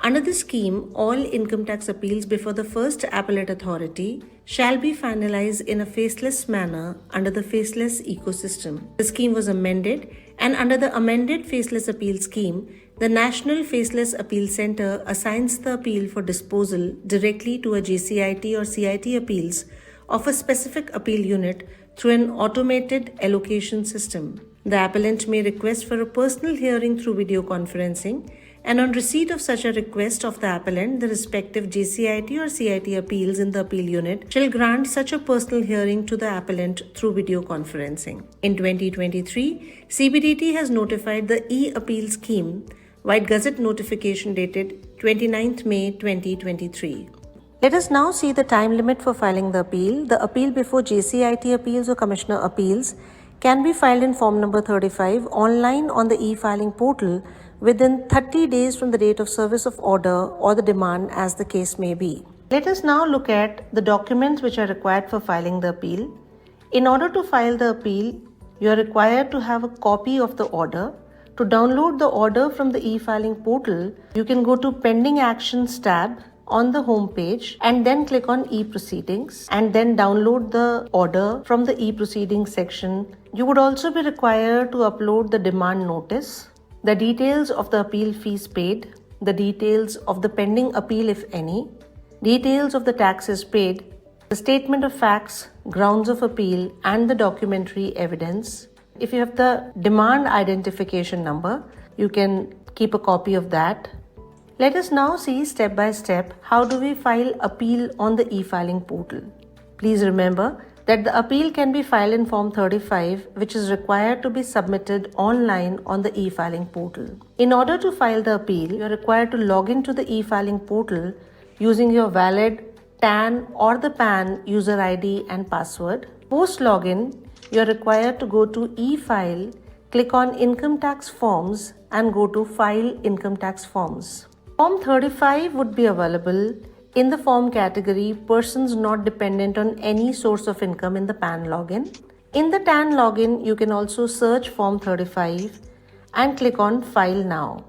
Under the scheme, all income tax appeals before the first appellate authority shall be finalized in a faceless manner under the faceless ecosystem. The scheme was amended, and under the amended Faceless Appeal Scheme, the National Faceless Appeal Center assigns the appeal for disposal directly to a JCIT or CIT appeals of a specific appeal unit through an automated allocation system. The appellant may request for a personal hearing through video conferencing, and on receipt of such a request of the appellant, the respective JCIT or CIT appeals in the appeal unit shall grant such a personal hearing to the appellant through video conferencing. In 2023, CBDT has notified the e-appeal scheme, White Gazette notification dated 29th May 2023. Let us now see the time limit for filing the appeal. The appeal before JCIT appeals or Commissioner appeals can be filed in form number 35 online on the e-filing portal within 30 days from the date of service of order or the demand as the case may be. Let us now look at the documents which are required for filing the appeal. In order to file the appeal, you are required to have a copy of the order. To download the order from the e-filing portal, you can go to Pending Actions tab on the home page and then click on e-proceedings and then download the order from the e-proceedings section. You would also be required to upload the demand notice, the details of the appeal fees paid, the details of the pending appeal if any, details of the taxes paid, the statement of facts, grounds of appeal, and the documentary evidence. If you have the demand identification number, you can keep a copy of that. Let us now see step by step how do we file appeal on the e-filing portal. Please remember that the appeal can be filed in Form 35, which is required to be submitted online on the e-filing portal. In order to file the appeal, you are required to log into the e-filing portal using your valid TAN or the PAN user ID and password. Post login, you are required to go to e-file, click on Income Tax Forms and go to File Income Tax Forms. Form 35 would be available in the form category Persons Not Dependent on Any Source of Income in the PAN login. In the TAN login, you can also search Form 35 and click on File Now.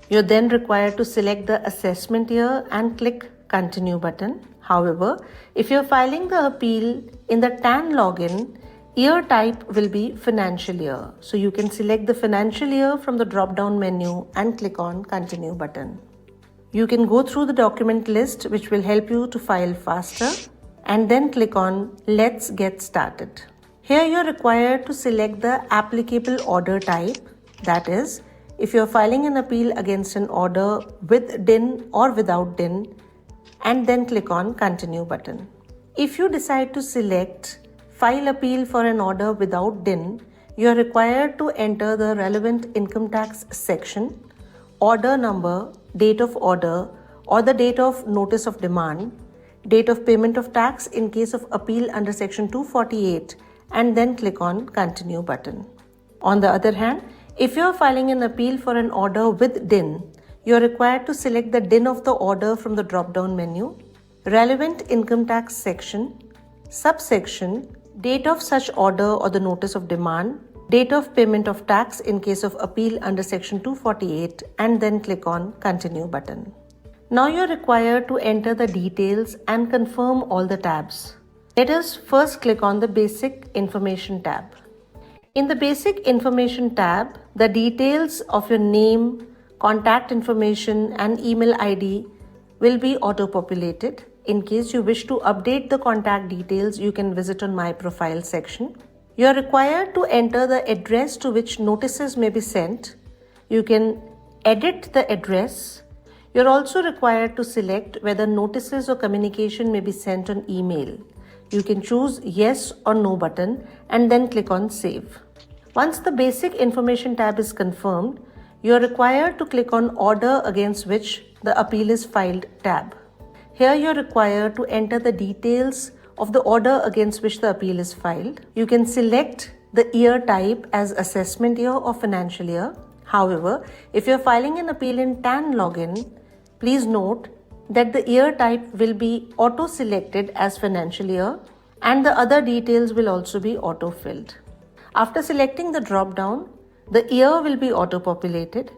You're then required to select the assessment year and click Continue button. However, if you're filing the appeal in the TAN login, year type will be financial year. So you can select the financial year from the drop-down menu and click on Continue button. You can go through the document list which will help you to file faster and then click on Let's Get Started. Here you are required to select the applicable order type, that is, if you are filing an appeal against an order with DIN or without DIN, and then click on Continue button. If you decide to select File Appeal for an order without DIN, you are required to enter the relevant income tax section, order number, date of order, or the date of notice of demand, date of payment of tax in case of appeal under Section 248, and then click on Continue button. On the other hand, if you are filing an appeal for an order with DIN, you are required to select the DIN of the order from the drop-down menu, relevant income tax section, subsection, date of such order or the notice of demand, date of payment of tax in case of appeal under Section 248, and then click on Continue button. Now you are required to enter the details and confirm all the tabs. Let us first click on the Basic Information tab. In the Basic Information tab, the details of your name, contact information, and email ID will be auto-populated. In case you wish to update the contact details, you can visit on My Profile section. You are required to enter the address to which notices may be sent. You can edit the address. You are also required to select whether notices or communication may be sent on email. You can choose Yes or No button and then click on Save. Once the Basic Information tab is confirmed, you are required to click on Order against which the appeal is filed tab. Here you are required to enter the details of the order against which the appeal is filed. You can select the year type as assessment year or financial year. However, if you are filing an appeal in TAN login, please note that the year type will be auto-selected as financial year and the other details will also be auto-filled. After selecting the drop-down, the year will be auto-populated.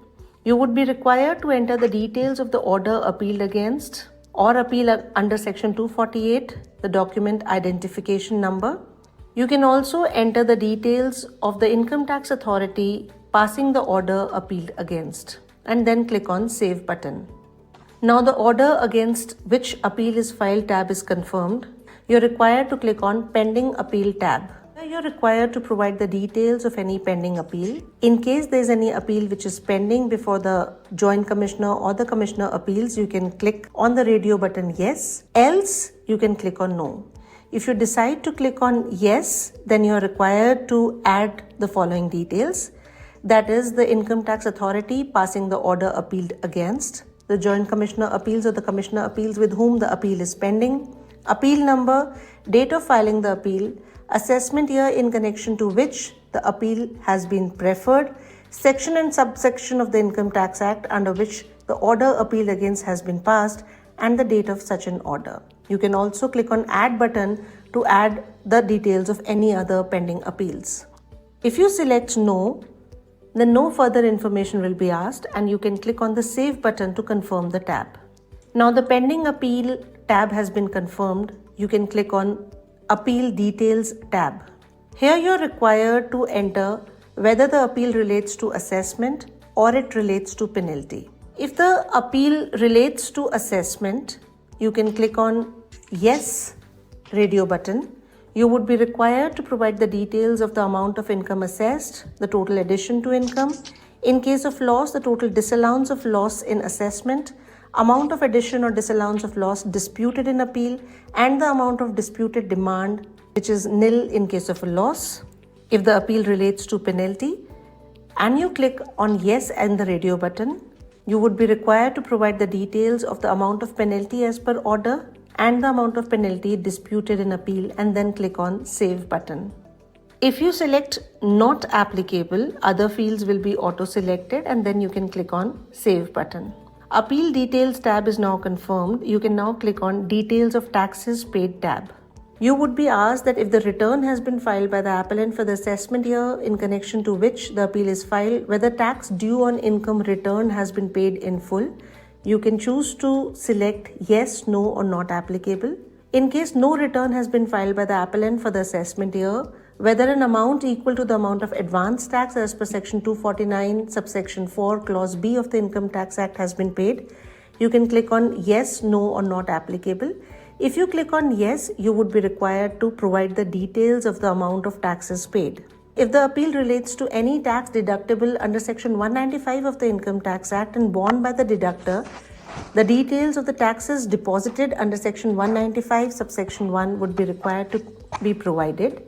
You would be required to enter the details of the order appealed against or appeal under section 248, the document identification number. You can also enter the details of the income tax authority passing the order appealed against and then click on Save button. Now the order against which appeal is filed tab is confirmed. You're required to click on Pending Appeal tab. You're required to provide the details of any pending appeal. In case there's any appeal which is pending before the Joint Commissioner or the Commissioner appeals, you can click on the radio button yes, else you can click on no. If you decide to click on yes, then you're required to add the following details. That is the income tax authority passing the order appealed against, the Joint Commissioner appeals or the Commissioner appeals with whom the appeal is pending, appeal number, date of filing the appeal, assessment year in connection to which the appeal has been preferred, section and subsection of the Income Tax Act under which the order appealed against has been passed, and the date of such an order. You can also click on Add button to add the details of any other pending appeals. If you select No, then no further information will be asked and you can click on the Save button to confirm the tab. Now the Pending Appeal tab has been confirmed. You can click on Appeal Details tab. Here you are required to enter whether the appeal relates to assessment or it relates to penalty. If the appeal relates to assessment, you can click on Yes radio button. You would be required to provide the details of the amount of income assessed, the total addition to income. In case of loss, the total disallowance of loss in assessment, amount of addition or disallowance of loss disputed in appeal, and the amount of disputed demand, which is nil in case of a loss. If the appeal relates to penalty, and you click on Yes and the radio button, you would be required to provide the details of the amount of penalty as per order and the amount of penalty disputed in appeal and then click on Save button. If you select Not Applicable, other fields will be auto-selected and then you can click on Save button. Appeal Details tab is now confirmed. You can now click on Details of Taxes Paid tab. You would be asked that if the return has been filed by the appellant for the assessment year in connection to which the appeal is filed, whether tax due on income return has been paid in full. You can choose to select Yes, No or Not Applicable. In case no return has been filed by the appellant for the assessment year, whether an amount equal to the amount of advance tax as per section 249 subsection 4 clause B of the Income Tax Act has been paid, you can click on Yes, No or Not Applicable. If you click on Yes, you would be required to provide the details of the amount of taxes paid. If the appeal relates to any tax deductible under section 195 of the Income Tax Act and borne by the deductor, the details of the taxes deposited under section 195 subsection 1 would be required to be provided.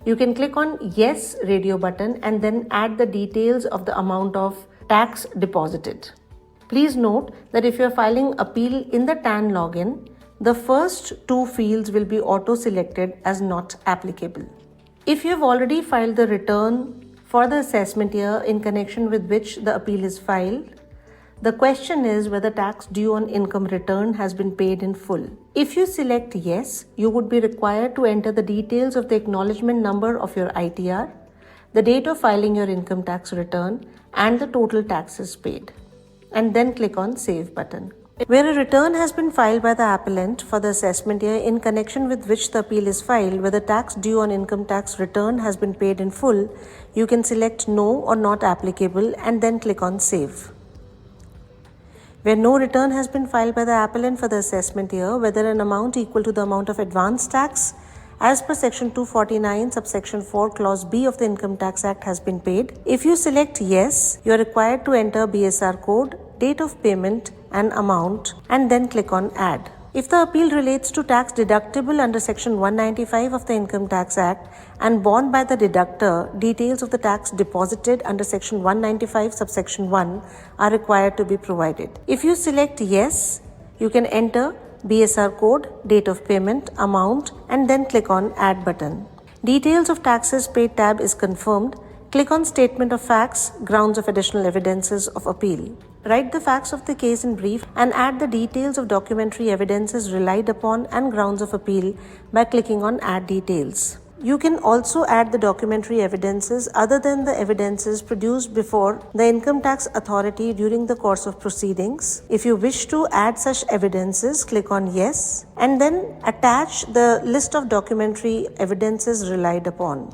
You can click on Yes radio button and then add the details of the amount of tax deposited. Please note that if you are filing appeal in the TAN login, the first two fields will be auto-selected as not applicable. If you have already filed the return for the assessment year in connection with which the appeal is filed, the question is whether tax due on income return has been paid in full. If you select Yes, you would be required to enter the details of the acknowledgement number of your ITR, the date of filing your income tax return, and the total taxes paid, and then click on Save button. Where a return has been filed by the appellant for the assessment year in connection with which the appeal is filed, whether tax due on income tax return has been paid in full, you can select No or Not Applicable and then click on Save. Where no return has been filed by the appellant for the assessment year, whether an amount equal to the amount of advance tax as per section 249 subsection 4 clause B of the Income Tax Act has been paid, if you select Yes, you are required to enter BSR code, date of payment and amount and then click on Add. If the appeal relates to tax deductible under section 195 of the Income Tax Act and borne by the deductor, details of the tax deposited under section 195 subsection 1 are required to be provided. If you select Yes, you can enter BSR code, date of payment, amount and then click on Add button. Details of taxes paid tab is confirmed. Click on Statement of Facts, Grounds of Additional Evidences of Appeal. Write the facts of the case in brief and add the details of documentary evidences relied upon and grounds of appeal by clicking on Add Details. You can also add the documentary evidences other than the evidences produced before the income tax authority during the course of proceedings. If you wish to add such evidences, click on Yes and then attach the list of documentary evidences relied upon.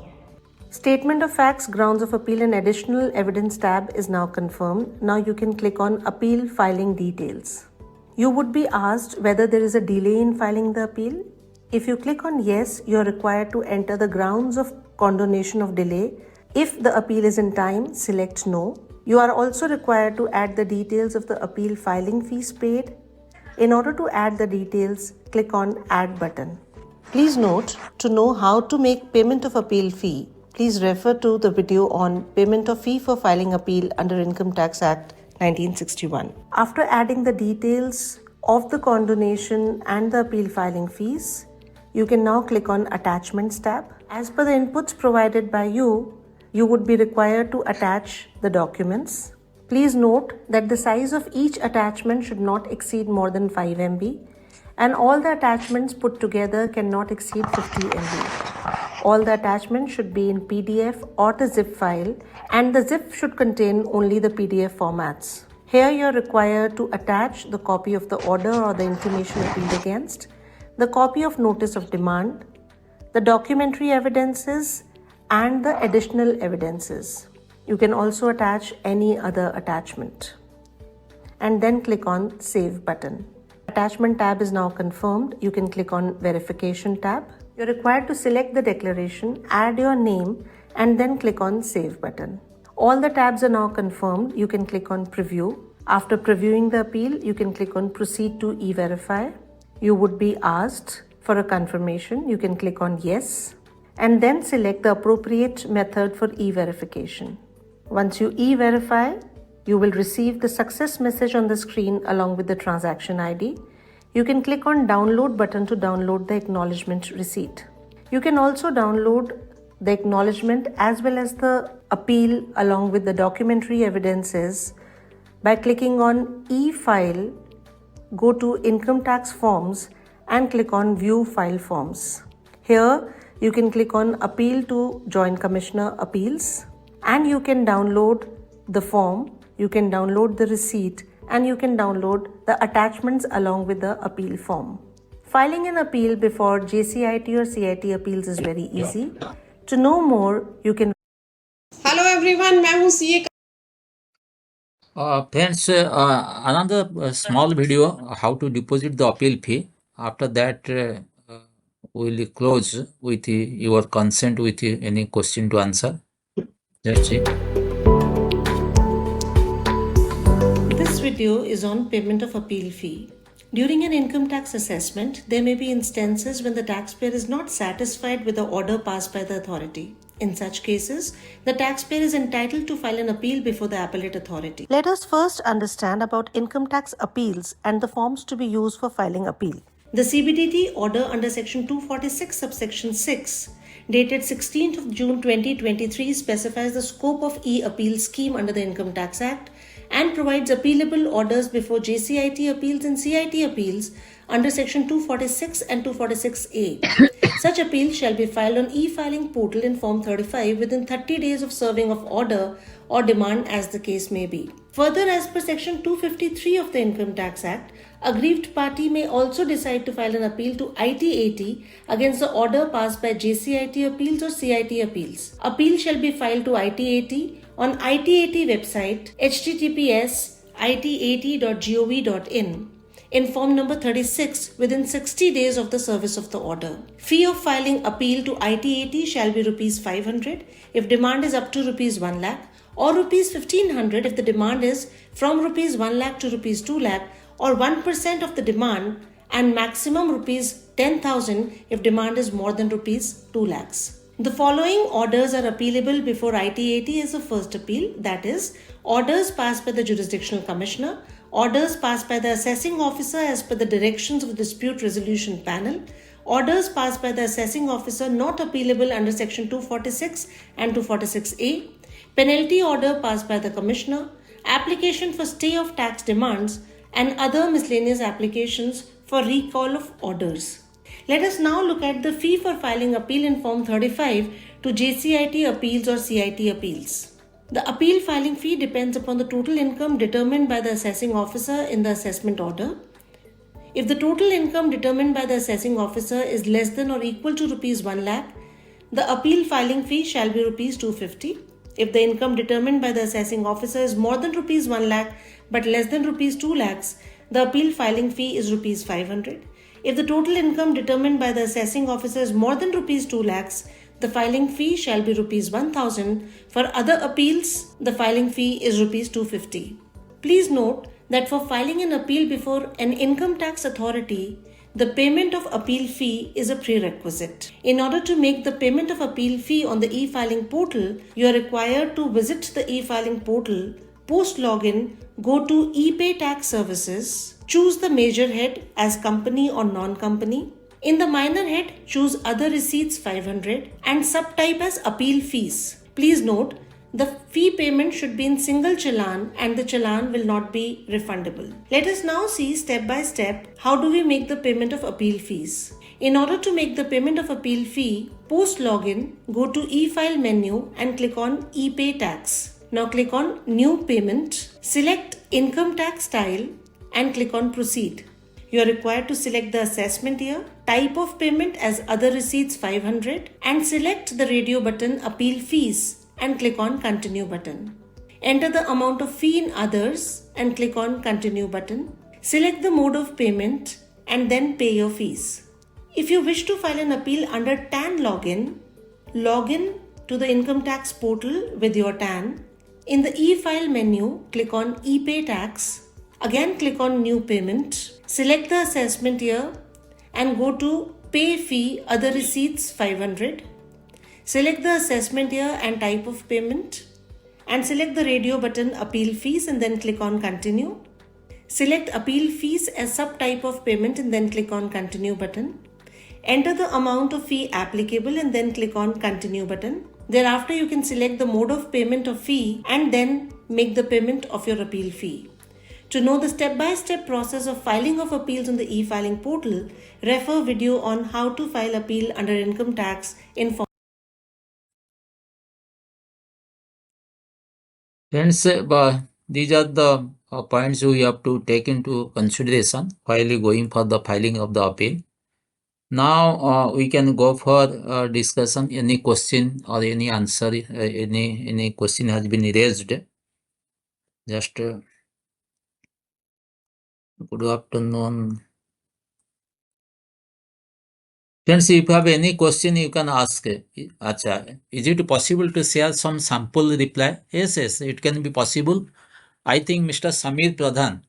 Statement of Facts, Grounds of Appeal and Additional Evidence tab is now confirmed. Now you can click on Appeal Filing Details. You would be asked whether there is a delay in filing the appeal. If you click on Yes, you are required to enter the grounds of condonation of delay. If the appeal is in time, select No. You are also required to add the details of the appeal filing fees paid. In order to add the details, click on Add button. Please note, to know how to make payment of appeal fee, please refer to the video on payment of fee for filing appeal under Income Tax Act 1961. After adding the details of the condonation and the appeal filing fees, you can now click on Attachments tab. As per the inputs provided by you, you would be required to attach the documents. Please note that the size of each attachment should not exceed more than 5 MB and all the attachments put together cannot exceed 50 MB. All the attachments should be in PDF or the zip file and the zip should contain only the PDF formats. Here you are required to attach the copy of the order or the intimation appealed against, the copy of notice of demand, the documentary evidences and the additional evidences. You can also attach any other attachment and then click on Save button. Attachment tab is now confirmed. You can click on Verification tab. You're required to select the declaration, add your name and then click on Save button. All the tabs are now confirmed. You can click on Preview. After previewing the appeal, you can click on Proceed to E-Verify. You would be asked for a confirmation. You can click on Yes and then select the appropriate method for e-verification. Once you e-verify, you will receive the success message on the screen along with the transaction ID. You can click on Download button to download the acknowledgement receipt. You can also download the acknowledgement as well as the appeal along with the documentary evidences by clicking on E-File, go to Income Tax Forms and click on View File Forms. Here you can click on Appeal to Joint Commissioner Appeals and you can download the form, you can download the receipt and you can download the attachments along with the appeal form. Filing an appeal before JCIT or CIT appeals is very easy. To know more, you can. Hello everyone, मैं हूँ CA. Friends, another small video how to deposit the appeal fee. After that, we will close with your consent with any question to answer. That's it. This video is on payment of appeal fee. During an income tax assessment, there may be instances when the taxpayer is not satisfied with the order passed by the authority. In such cases, the taxpayer is entitled to file an appeal before the appellate authority. Let us first understand about income tax appeals and the forms to be used for filing appeal. The CBDT order under section 246 subsection 6 dated 16th of June 2023 specifies the scope of e-appeal scheme under the Income Tax Act and provides appealable orders before JCIT appeals and CIT appeals under section 246 and 246A. Such appeal shall be filed on e-filing portal in Form 35 within 30 days of serving of order or demand as the case may be. Further, as per section 253 of the Income Tax Act, aggrieved party may also decide to file an appeal to ITAT against the order passed by JCIT appeals or CIT appeals. Appeal shall be filed to ITAT on ITAT website https://itat.gov.in in form number 36 within 60 days of the service of the order. Fee of filing appeal to ITAT shall be Rs 500 if demand is up to Rs 1 lakh or Rs 1500 if the demand is from Rs 1 lakh to Rs 2 lakh or 1% of the demand and maximum Rs 10,000 if demand is more than Rs 2 lakhs. The following orders are appealable before ITAT as a first appeal, that is, orders passed by the Jurisdictional Commissioner, orders passed by the Assessing Officer as per the directions of the Dispute Resolution Panel, orders passed by the Assessing Officer not appealable under Section 246 and 246A, penalty order passed by the Commissioner, application for stay of tax demands, and other miscellaneous applications for recall of orders. Let us now look at the fee for filing appeal in Form 35 to JCIT appeals or CIT appeals. The appeal filing fee depends upon the total income determined by the assessing officer in the assessment order. If the total income determined by the assessing officer is less than or equal to rupees 1 lakh, the appeal filing fee shall be rupees 250. If the income determined by the assessing officer is more than rupees 1 lakh but less than rupees 2 lakhs, the appeal filing fee is rupees 500. If the total income determined by the assessing officer is more than rupees 2 lakhs, the filing fee shall be rupees 1000. For other appeals, the filing fee is rupees 250. Please note that for filing an appeal before an income tax authority, the payment of appeal fee is a prerequisite. In order to make the payment of appeal fee on the e-filing portal, you are required to visit the e-filing portal, post login, go to ePay Tax Services, choose the major head as company or non-company. In the minor head, choose other receipts 500 and subtype as appeal fees. Please note, the fee payment should be in single challan and the challan will not be refundable. Let us now see step by step how do we make the payment of appeal fees. In order to make the payment of appeal fee, post login, go to e-file menu and click on ePay Tax. Now click on New Payment, select Income Tax Style and click on Proceed. You are required to select the assessment year, type of payment as other receipts 500 and select the radio button Appeal Fees and click on Continue button. Enter the amount of fee in others and click on Continue button. Select the mode of payment and then pay your fees. If you wish to file an appeal under TAN login, log in to the income tax portal with your TAN. In the e-file menu, click on ePay Tax. Again click on New Payment. Select the assessment year and go to Pay Fee Other Receipts 500. Select the assessment year and type of payment and select the radio button Appeal Fees and then click on Continue. Select Appeal Fees as subtype of payment and then click on Continue button. Enter the amount of fee applicable and then click on Continue button. Thereafter you can select the mode of payment of fee and then make the payment of your appeal fee. To know the step-by-step process of filing of appeals on the e-filing portal, refer video on how to file appeal under income tax in form. Friends, these are the points we have to take into consideration while going for the filing of the appeal. Now we can go for discussion. Any question or any answer, any question has been raised. Just good afternoon. Friends, if you have any question, you can ask. Acha, is it possible to share some sample reply? Yes, it can be possible. I think Mr. Samir Pradhan.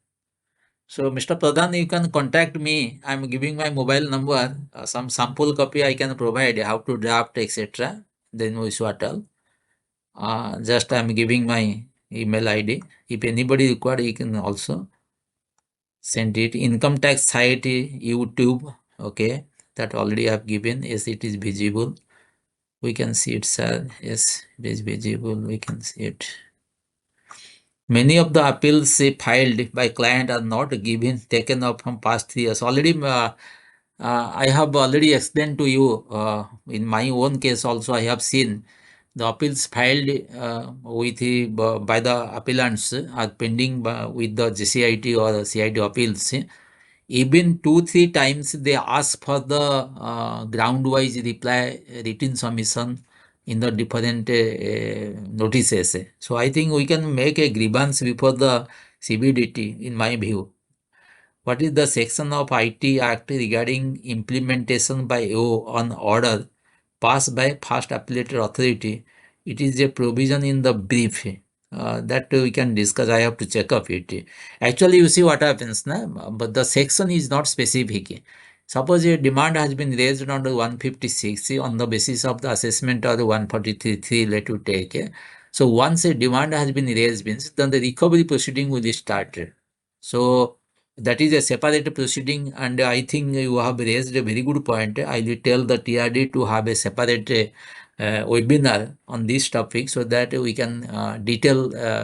So, Mr. Pradhan, you can contact me. I'm giving my mobile number. Some sample copy I can provide, how to draft, etc. Then we shall tell. Just I'm giving my email ID. If anybody required, you can also send it. Income tax site, YouTube. Okay, that already I've given. Yes, it is visible. We can see it, sir. Yes, it is visible. We can see it. Many of the appeals filed by client are not given taken up from past 3 years. Already, I have already explained to you. In my own case, also I have seen the appeals filed by the appellants are pending with the GCIT or CIT appeals. Even 2-3 times they ask for the ground-wise reply, written submission in the different notices. So I think we can make a grievance before the CBDT, in my view. What is the section of IT Act regarding implementation by O on order passed by first appellate authority? It is a provision in the brief. That we can discuss. I have to check up it. Actually, you see what happens, na? But the section is not specific. Suppose a demand has been raised under 156 on the basis of the assessment of the 143, let you take. So once a demand has been raised, means then the recovery proceeding will start. So that is a separate proceeding, and I think you have raised a very good point. I will tell the TRD to have a separate webinar on this topic so that we can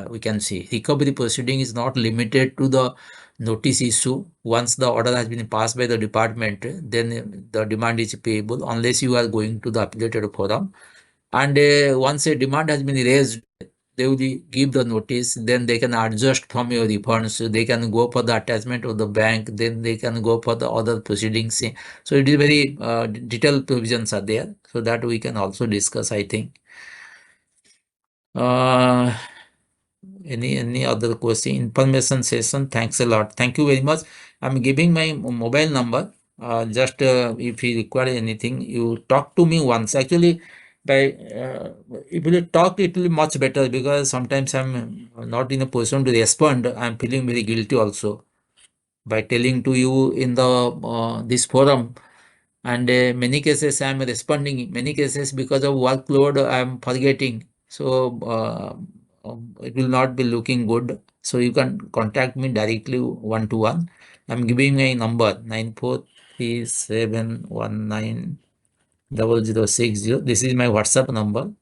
we can see recovery proceeding is not limited to the notice issue. Once the order has been passed by the department, then the demand is payable unless you are going to the appellated forum. And once a demand has been raised, they will give the notice, then they can adjust from your refunds. They can go for the attachment of the bank, then they can go for the other proceedings. So it is very detailed provisions are there, so that we can also discuss, I think. Uh, any other question? Information session. Thanks a lot. Thank you very much. I'm giving my mobile number. Just if you require anything, you talk to me once. Actually, by if you talk, it will be much better, because sometimes I'm not in a position to respond. I'm feeling very guilty also by telling to you in the this forum. And many cases I'm responding, in many cases because of workload I'm forgetting. So it will not be looking good. So you can contact me directly one to one. I'm giving my number 9437190060. This is my WhatsApp number,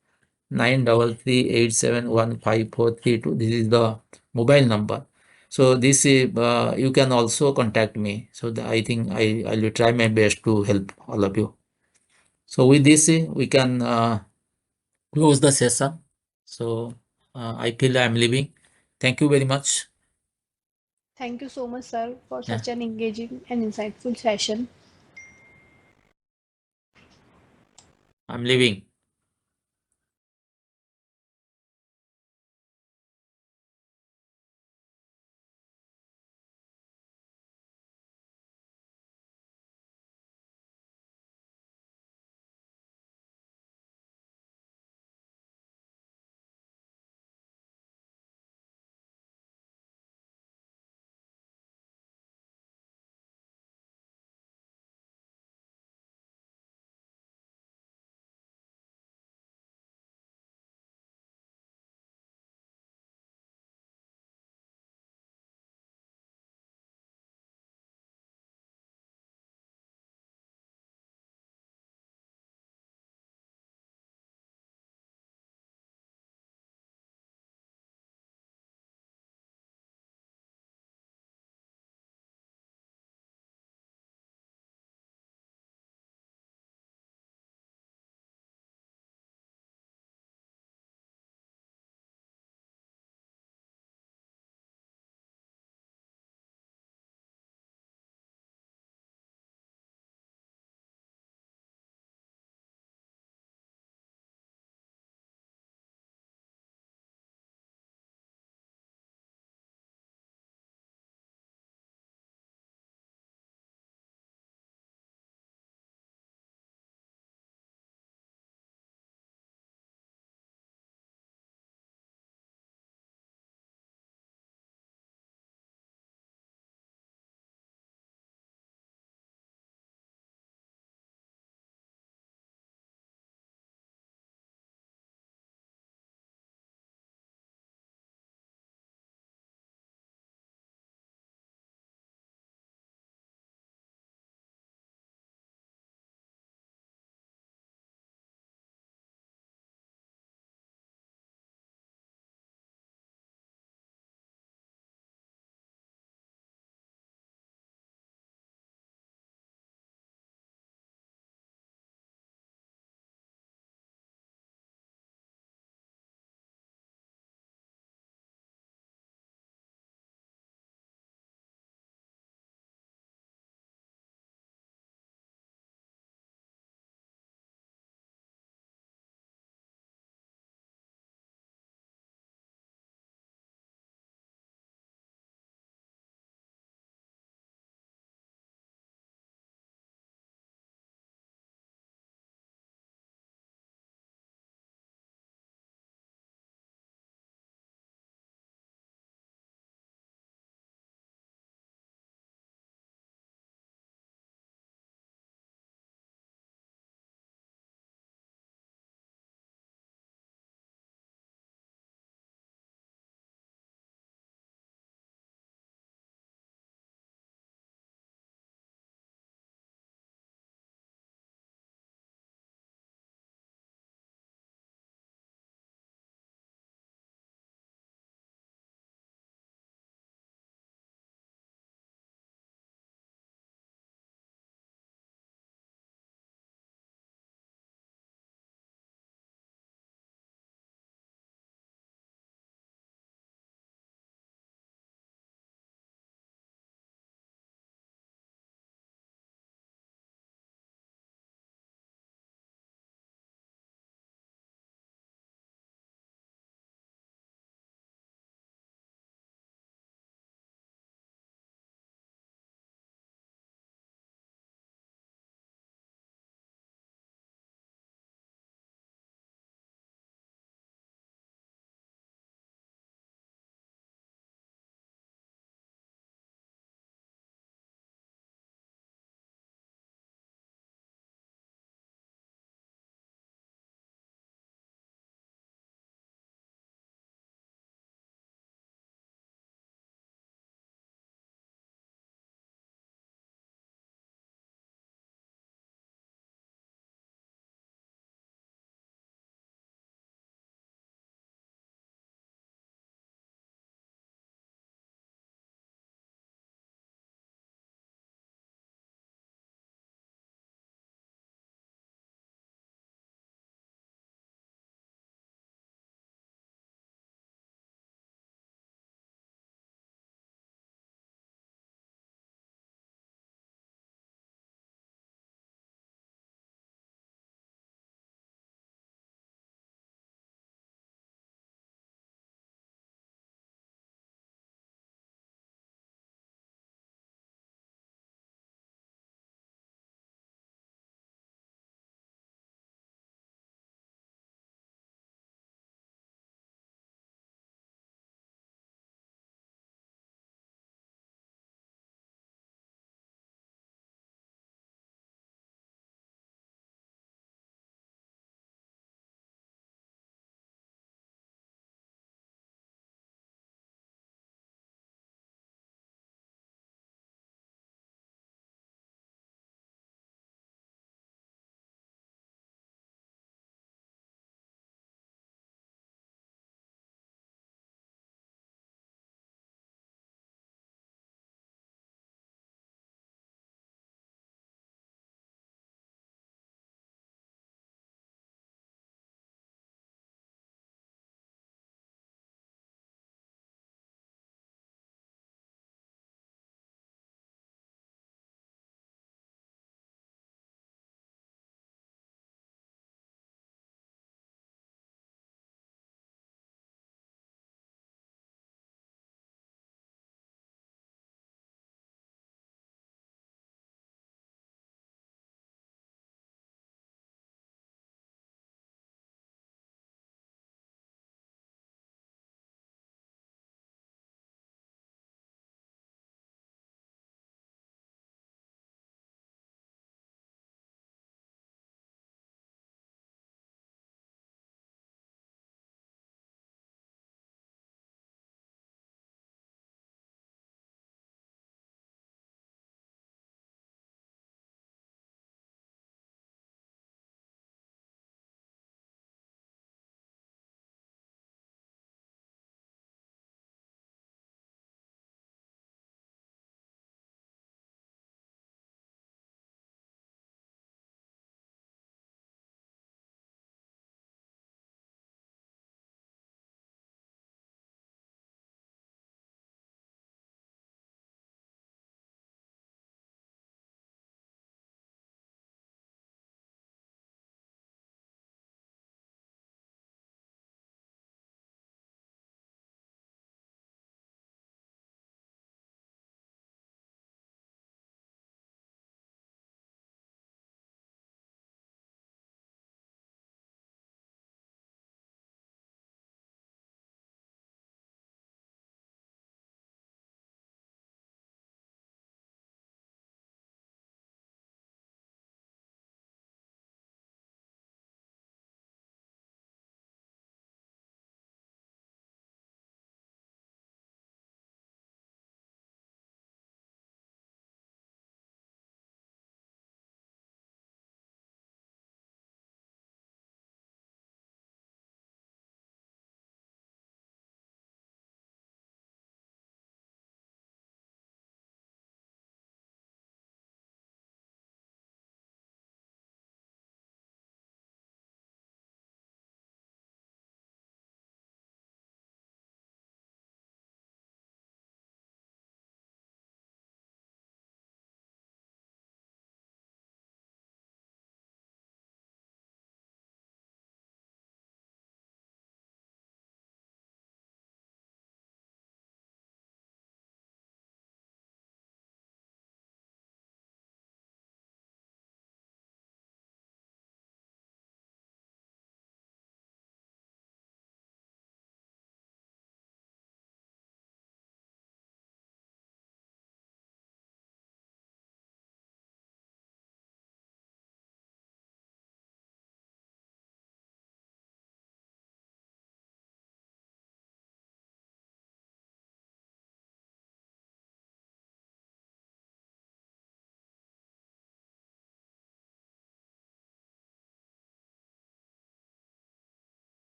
933871543 This is the mobile number. So this you can also contact me. So I think I will try my best to help all of you. So with this, we can close the session. So I feel I'm leaving. Thank you very much. Thank you so much, sir, for Yeah, such an engaging and insightful session. I'm leaving.